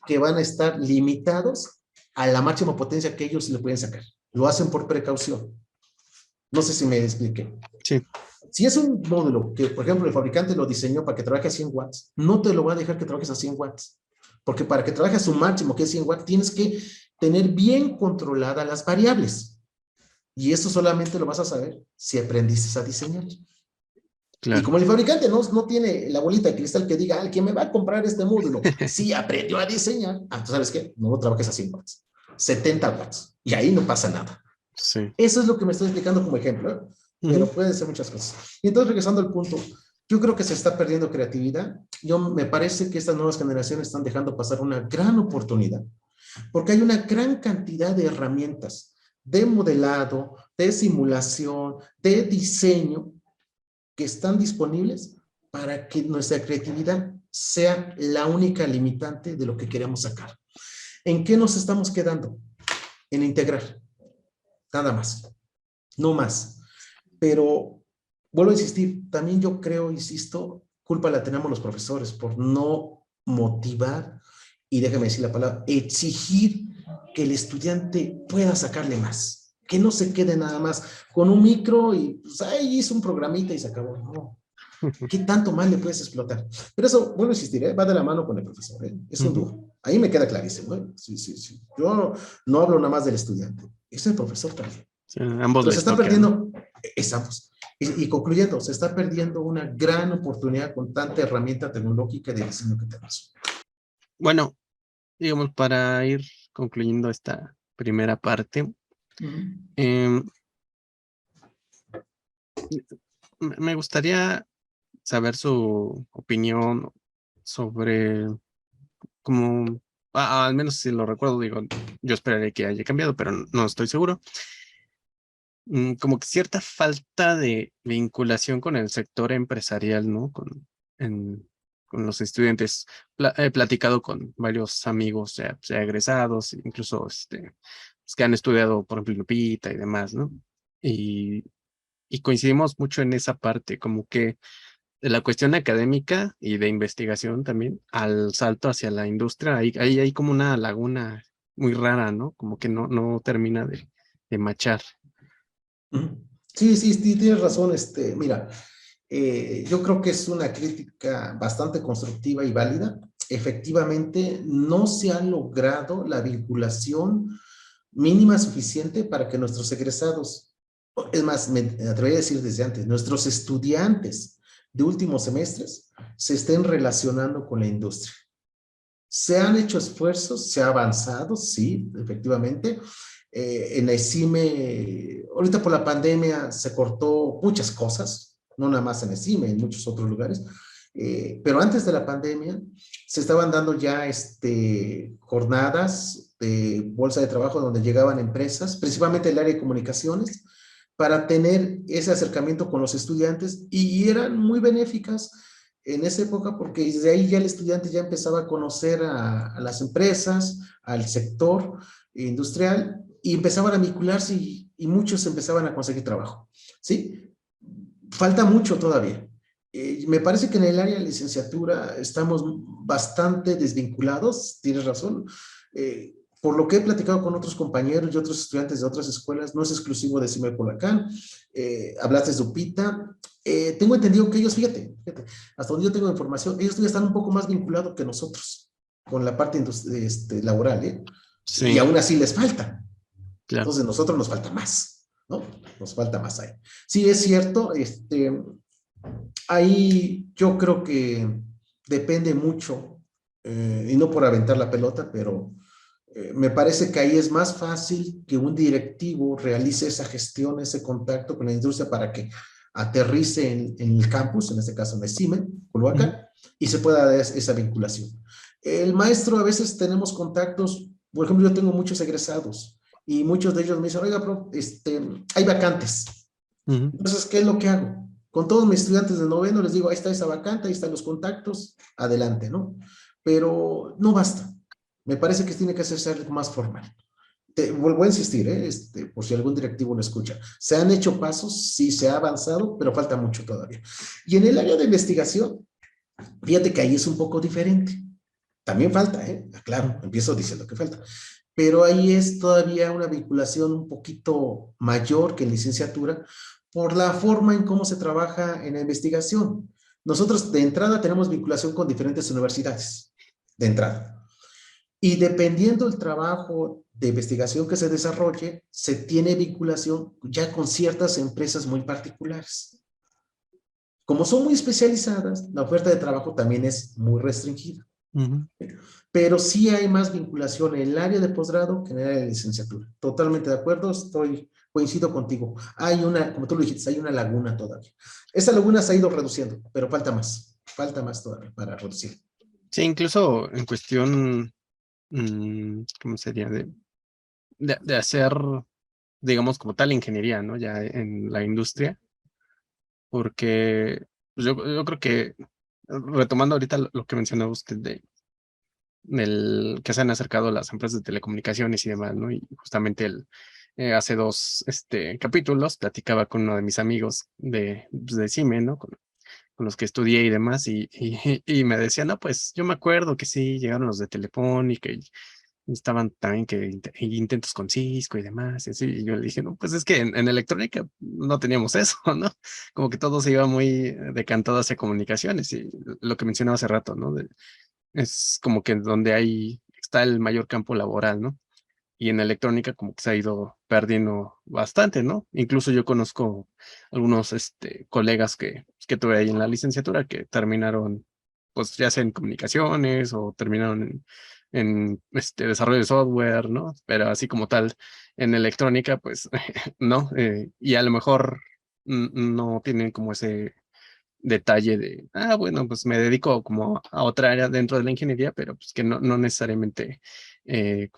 que van a estar limitados a la máxima potencia que ellos le pueden sacar. Lo hacen por precaución. No sé si me expliqué. Sí. Si es un módulo que, por ejemplo, el fabricante lo diseñó para que trabaje a 100 watts, no te lo va a dejar que trabajes a 100 watts. Porque para que trabajes a su máximo, que es 100 watts, tienes que tener bien controladas las variables. Y eso solamente lo vas a saber si aprendiste a diseñar. Claro. Y como el fabricante no tiene la bolita de cristal que diga, al que me va a comprar este módulo, sí aprendió a diseñar, entonces, ¿sabes qué? No lo trabajes a 100 watts, 70 watts. Y ahí no pasa nada. Sí. Eso es lo que me estoy explicando como ejemplo, ¿eh? Pero pueden ser muchas cosas. Y entonces, regresando al punto, yo creo que se está perdiendo creatividad. Me parece que estas nuevas generaciones están dejando pasar una gran oportunidad, porque hay una gran cantidad de herramientas de modelado, de simulación, de diseño, que están disponibles para que nuestra creatividad sea la única limitante de lo que queremos sacar. ¿En qué nos estamos quedando? En integrar. Nada más. No más. Pero, vuelvo a insistir, también yo creo, insisto, culpa la tenemos los profesores por no motivar y déjame decir la palabra, exigir que el estudiante pueda sacarle más, que no se quede nada más con un micro y pues ahí hizo un programita y se acabó. No. ¿Qué tanto más le puedes explotar? Pero eso, vuelvo a insistir, va de la mano con el profesor, es un dúo. Ahí me queda clarísimo. Sí, sí, sí. Yo no hablo nada más del estudiante, es el profesor también. Sí, ambos entonces se está perdiendo, ¿no? Estamos. Y concluyendo, se está perdiendo una gran oportunidad con tanta herramienta tecnológica de diseño que tenemos. Bueno, digamos, para ir concluyendo esta primera parte, me gustaría saber su opinión sobre cómo, al menos si lo recuerdo, digo, yo esperaré que haya cambiado, pero no estoy seguro. Como que cierta falta de vinculación con el sector empresarial, ¿no? Con los estudiantes. He platicado con varios amigos, sea egresados, incluso pues, que han estudiado, por ejemplo, en Lupita y demás, ¿no? Y coincidimos mucho en esa parte, como que de la cuestión académica y de investigación también, al salto hacia la industria, ahí hay como una laguna muy rara, ¿no? Como que no termina de machar. Sí, sí, sí, tienes razón. Mira, yo creo que es una crítica bastante constructiva y válida. Efectivamente, no se ha logrado la vinculación mínima suficiente para que nuestros egresados, es más, me atrevería a decir desde antes, nuestros estudiantes de últimos semestres se estén relacionando con la industria. Se han hecho esfuerzos, se ha avanzado, sí, efectivamente. En la ESIME, ahorita por la pandemia se cortó muchas cosas, no nada más en la ESIME, en muchos otros lugares, pero antes de la pandemia se estaban dando ya jornadas de bolsa de trabajo donde llegaban empresas, principalmente el área de comunicaciones, para tener ese acercamiento con los estudiantes y eran muy benéficas en esa época porque desde ahí ya el estudiante ya empezaba a conocer a las empresas, al sector industrial y empezaban a vincularse y muchos empezaban a conseguir trabajo. ¿Sí? Falta mucho todavía. Me parece que en el área de licenciatura estamos bastante desvinculados, tienes razón. Por lo que he platicado con otros compañeros y otros estudiantes de otras escuelas, no es exclusivo de CIME Polacán, hablaste de UPITA, tengo entendido que ellos, fíjate, hasta donde yo tengo información, ellos todavía están un poco más vinculados que nosotros con la parte laboral, ¿eh? Sí. Y aún así les falta. Claro. Entonces, nosotros nos falta más, ¿no? Nos falta más ahí. Sí, es cierto, ahí yo creo que depende mucho, y no por aventar la pelota, pero me parece que ahí es más fácil que un directivo realice esa gestión, ese contacto con la industria para que aterrice en el campus, en este caso en el CIME, Culhuacán, y se pueda dar esa vinculación. El maestro, a veces tenemos contactos, por ejemplo, yo tengo muchos egresados y muchos de ellos me dicen, oiga, pero, hay vacantes. Ujú. Entonces, ¿qué es lo que hago? Con todos mis estudiantes de noveno les digo, ahí está esa vacante, ahí están los contactos, adelante, ¿no? Pero no basta. Me parece que tiene que hacerse algo más formal. Vuelvo a insistir, por si algún directivo lo escucha. Se han hecho pasos, sí se ha avanzado, pero falta mucho todavía. Y en el área de investigación, fíjate que ahí es un poco diferente. También falta, claro, empiezo diciendo que falta. Pero ahí es todavía una vinculación un poquito mayor que en licenciatura por la forma en cómo se trabaja en la investigación. Nosotros de entrada tenemos vinculación con diferentes universidades, de entrada. Y dependiendo del trabajo de investigación que se desarrolle, se tiene vinculación ya con ciertas empresas muy particulares. Como son muy especializadas, la oferta de trabajo también es muy restringida. Ujú. Pero sí hay más vinculación en el área de posgrado que en el área de licenciatura. Totalmente de acuerdo, coincido contigo. Hay una, como tú lo dijiste, hay una laguna todavía. Esa laguna se ha ido reduciendo, pero falta más todavía para reducir. Sí, incluso en cuestión, ¿cómo sería? De hacer, digamos, como tal ingeniería, ¿no? Ya en la industria, porque pues, yo creo que, retomando ahorita lo que mencionaba usted del que se han acercado las empresas de telecomunicaciones y demás, ¿no? Y justamente hace dos capítulos platicaba con uno de mis amigos de CIME, ¿no? Con los que estudié y demás, y me decía, no, pues yo me acuerdo que sí, llegaron los de Telefónica y estaban también que intentos con Cisco y demás, y así, y yo le dije, no, pues es que en electrónica no teníamos eso, ¿no? Como que todo se iba muy decantado hacia comunicaciones, y lo que mencionaba hace rato, ¿no? Es como que donde está el mayor campo laboral, ¿no? Y en electrónica como que se ha ido perdiendo bastante, ¿no? Incluso yo conozco algunos colegas que tuve ahí en la licenciatura que terminaron, pues ya sea en comunicaciones o terminaron en desarrollo de software, ¿no? Pero así como tal, en electrónica, pues no, y a lo mejor no tienen como ese detalle de, bueno, pues me dedico como a otra área dentro de la ingeniería, pero pues que no necesariamente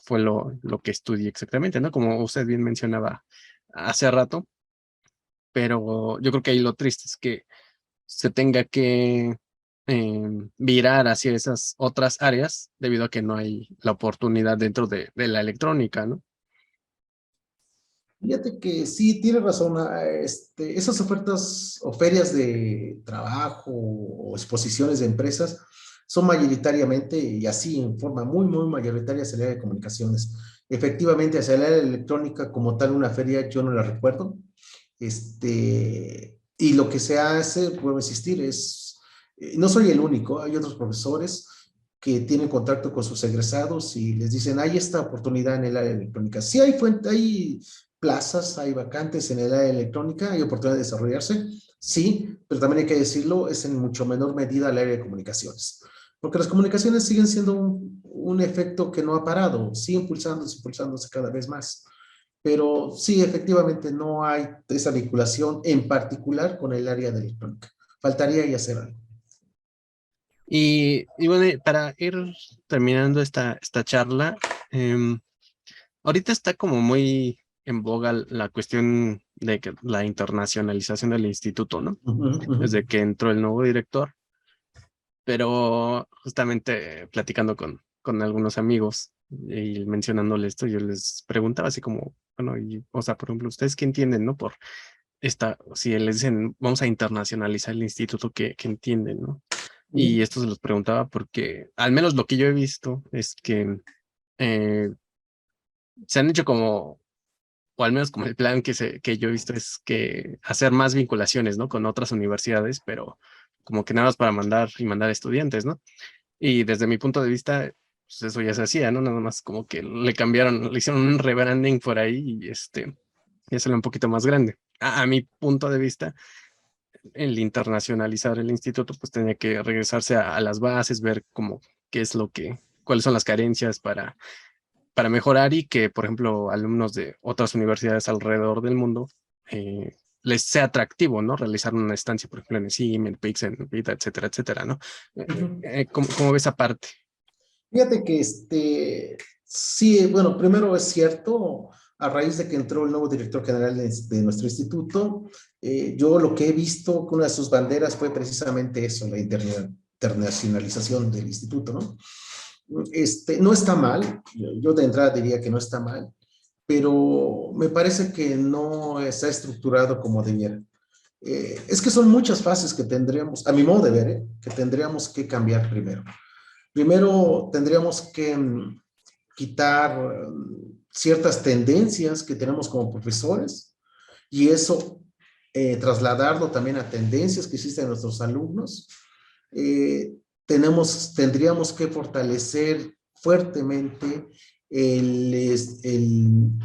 fue lo que estudié exactamente, ¿no? Como usted bien mencionaba hace rato, pero yo creo que ahí lo triste es que se tenga que virar hacia esas otras áreas debido a que no hay la oportunidad dentro de la electrónica, ¿no? Fíjate que sí, tienes razón. Esas ofertas o ferias de trabajo o exposiciones de empresas son mayoritariamente y así en forma muy, muy mayoritaria hacia el área de comunicaciones. Efectivamente, hacia el área de electrónica como tal, una feria yo no la recuerdo. Y lo que se hace, puedo insistir, no soy el único, hay otros profesores que tienen contacto con sus egresados y les dicen, hay esta oportunidad en el área de electrónica. Sí hay plazas, hay vacantes en el área electrónica, hay oportunidad de desarrollarse, sí, pero también hay que decirlo, es en mucho menor medida el área de comunicaciones, porque las comunicaciones siguen siendo un efecto que no ha parado, sigue impulsándose cada vez más. Pero sí, efectivamente, no hay esa vinculación en particular con el área de electrónica. Faltaría y hacer algo. Y bueno, para ir terminando esta charla, ahorita está como muy en boga la cuestión de que la internacionalización del instituto, ¿no? Uh -huh, uh -huh. Desde que entró el nuevo director, pero justamente platicando con algunos amigos y mencionándole esto, yo les preguntaba así como, bueno, o sea, por ejemplo, ¿ustedes qué entienden, no? Por si les dicen, vamos a internacionalizar el instituto, ¿qué entienden, no? Y esto se los preguntaba porque, al menos lo que yo he visto es que eh, se han hecho como o al menos como el plan que yo he visto es que hacer más vinculaciones, ¿no? Con otras universidades, pero como que nada más para mandar estudiantes, ¿no? Y desde mi punto de vista, pues eso ya se hacía, ¿no? Nada más como que le hicieron un rebranding por ahí y ya salió un poquito más grande. A mi punto de vista, el internacionalizar el instituto, pues tenía que regresarse a las bases, ver cómo, qué es cuáles son las carencias para mejorar y que, por ejemplo, alumnos de otras universidades alrededor del mundo les sea atractivo, ¿no? Realizar una estancia, por ejemplo, en SIM, en Pix, en Vita, etcétera, etcétera, ¿no? Ujú. ¿Cómo ves esa parte? Fíjate que sí, bueno, primero es cierto, a raíz de que entró el nuevo director general de nuestro instituto, yo lo que he visto que una de sus banderas fue precisamente eso, la internacionalización del instituto, ¿no? No está mal, yo de entrada diría que no está mal, pero me parece que no está estructurado como debiera. Es que son muchas fases que tendríamos, a mi modo de ver, que tendríamos que cambiar primero. Primero tendríamos que quitar ciertas tendencias que tenemos como profesores y eso trasladarlo también a tendencias que existen en nuestros alumnos. Eh, tendríamos que fortalecer fuertemente el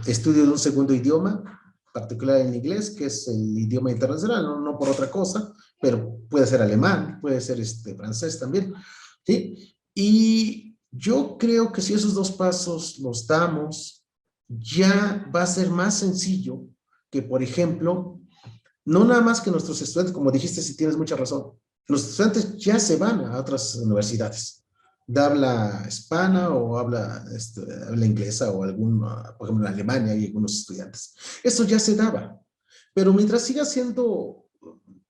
estudio de un segundo idioma, particular en inglés, que es el idioma internacional, no por otra cosa, pero puede ser alemán, puede ser francés también, ¿sí? Y yo creo que si esos dos pasos los damos, ya va a ser más sencillo que, por ejemplo, no nada más que nuestros estudiantes, como dijiste, si tienes mucha razón, los estudiantes ya se van a otras universidades de habla hispana o habla inglesa o por ejemplo, en Alemania hay algunos estudiantes. Eso ya se daba, pero mientras siga siendo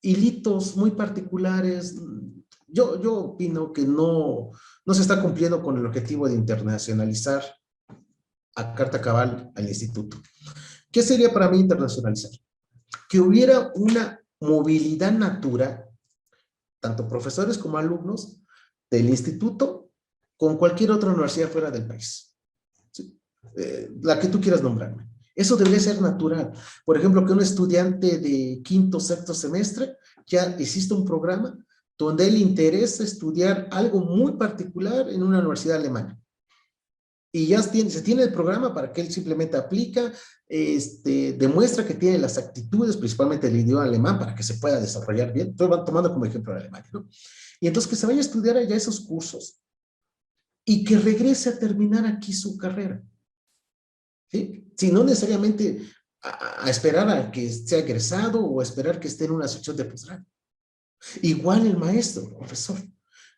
hilitos muy particulares, yo opino que no se está cumpliendo con el objetivo de internacionalizar a carta cabal al instituto. ¿Qué sería para mí internacionalizar? Que hubiera una movilidad natural, tanto profesores como alumnos del instituto, con cualquier otra universidad fuera del país. ¿Sí? La que tú quieras nombrarme. Eso debería ser natural. Por ejemplo, que un estudiante de quinto, sexto semestre, ya existe un programa donde él interesa estudiar algo muy particular en una universidad alemana. Y ya se tiene el programa para que él simplemente aplica, demuestra que tiene las actitudes, principalmente el idioma alemán, para que se pueda desarrollar bien. Estoy tomando como ejemplo a Alemania, ¿no? Y entonces que se vaya a estudiar allá esos cursos y que regrese a terminar aquí su carrera, ¿sí? Si no necesariamente a esperar a que sea egresado o a esperar que esté en una sección de posgrado. Igual el maestro, el profesor.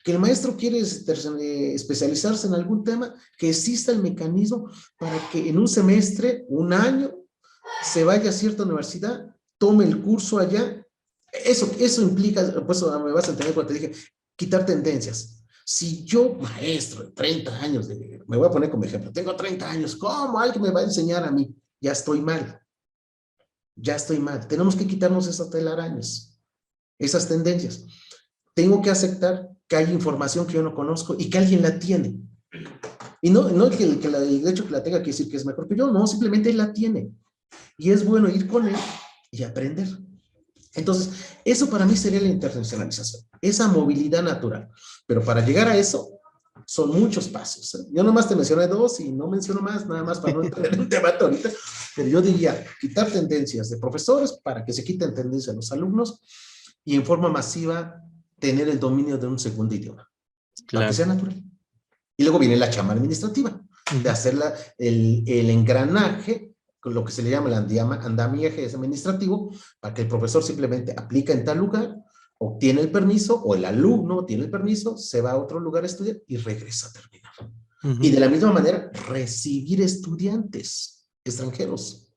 Que el maestro quiere especializarse en algún tema, que exista el mecanismo para que en un semestre, un año, se vaya a cierta universidad, tome el curso allá. Eso implica, pues me vas a entender cuando te dije, quitar tendencias. Si yo, maestro de 30 años, me voy a poner como ejemplo, tengo 30 años, ¿cómo alguien me va a enseñar a mí? Ya estoy mal, ya estoy mal. Tenemos que quitarnos esas telarañas, esas tendencias. Tengo que aceptar que hay información que yo no conozco y que alguien la tiene. Y no el hecho que la tenga que decir que es mejor que yo, no, simplemente él la tiene. Y es bueno ir con él y aprender. Entonces, eso para mí sería la internacionalización, esa movilidad natural. Pero para llegar a eso, son muchos pasos. Yo nomás te mencioné dos y no menciono más, nada más para no entrar en un debate ahorita. Pero yo diría, quitar tendencias de profesores para que se quiten tendencias de los alumnos y en forma masiva tener el dominio de un segundo idioma, para que Claro. sea natural. Y luego viene la chamba administrativa, de Ujú. hacer el engranaje, con lo que se le llama el andamiaje administrativo, para que el profesor simplemente aplica en tal lugar, obtiene el permiso, o el alumno tiene el permiso, se va a otro lugar a estudiar y regresa a terminar. Y Ujú. de la misma manera, recibir estudiantes extranjeros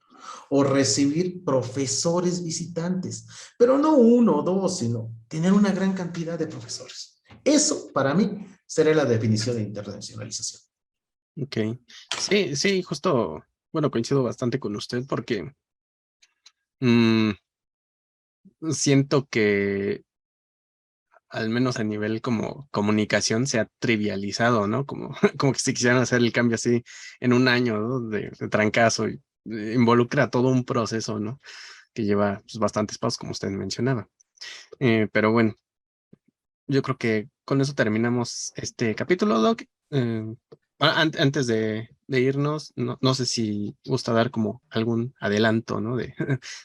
o recibir profesores visitantes, pero no uno o dos, sino tener una gran cantidad de profesores. Eso, para mí, sería la definición de internacionalización. Ok. Sí, sí, justo, bueno, coincido bastante con usted porque mm, siento que al menos a nivel como comunicación se ha trivializado, ¿no? Como, como que si quisieran hacer el cambio así en un año, ¿no? De trancazo y involucra todo un proceso, ¿no? Que lleva pues, bastantes pasos, como usted mencionaba. Pero bueno, yo creo que con eso terminamos este capítulo, Doc. Antes de irnos, no sé si gusta dar como algún adelanto, ¿no? De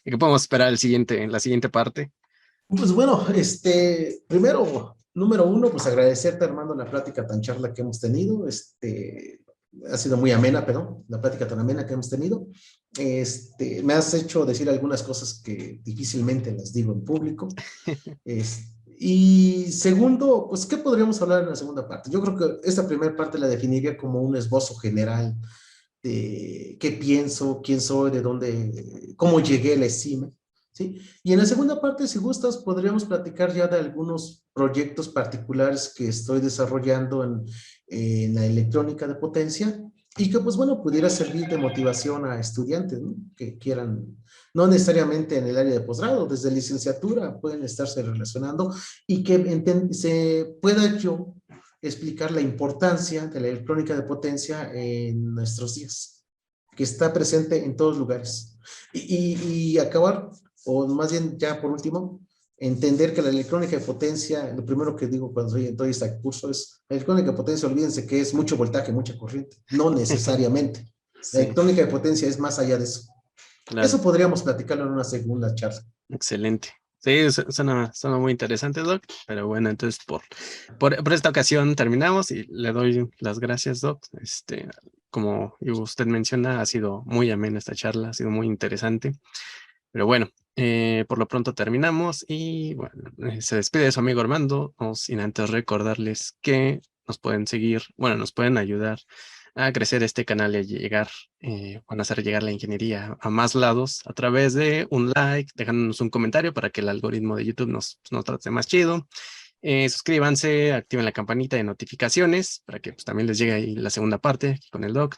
que podemos esperar en la siguiente parte. Pues bueno, primero, número uno, pues agradecerte, Armando, la plática tan charla que hemos tenido. Ha sido muy amena, pero la plática tan amena que hemos tenido. Me has hecho decir algunas cosas que difícilmente las digo en público. Y segundo, pues, ¿qué podríamos hablar en la segunda parte? Yo creo que esta primera parte la definiría como un esbozo general de qué pienso, quién soy, de dónde, cómo llegué a la cima, ¿sí? Y en la segunda parte, si gustas, podríamos platicar ya de algunos proyectos particulares que estoy desarrollando en la electrónica de potencia y que, pues bueno, pudiera servir de motivación a estudiantes, ¿no? Que quieran, no necesariamente en el área de posgrado, desde licenciatura pueden estarse relacionando y que se pueda yo explicar la importancia de la electrónica de potencia en nuestros días, que está presente en todos lugares. Y acabar, o más bien ya por último, entender que la electrónica de potencia, lo primero que digo cuando doy este curso es, la electrónica de potencia, olvídense que es mucho voltaje, mucha corriente, no necesariamente. La Sí, electrónica de potencia es más allá de eso. claro. Eso podríamos platicarlo en una segunda charla. Excelente. Sí, suena muy interesante, Doc. Pero bueno, entonces por esta ocasión terminamos y le doy las gracias, Doc. Como usted menciona, ha sido muy amena esta charla, ha sido muy interesante. Pero bueno, por lo pronto terminamos y bueno, se despide de su amigo Armando, no sin antes recordarles que nos pueden seguir, bueno, nos pueden ayudar a crecer este canal y a llegar, bueno, hacer llegar la ingeniería a más lados a través de un like, dejándonos un comentario para que el algoritmo de YouTube nos trate más chido. Suscríbanse, activen la campanita de notificaciones para que pues, también les llegue ahí la segunda parte aquí con el doc.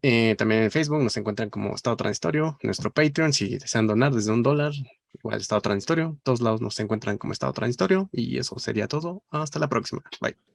También en Facebook nos encuentran como Estado Transitorio, nuestro Patreon, si desean donar desde $1, igual Estado Transitorio, todos lados nos encuentran como Estado Transitorio y eso sería todo. Hasta la próxima. Bye.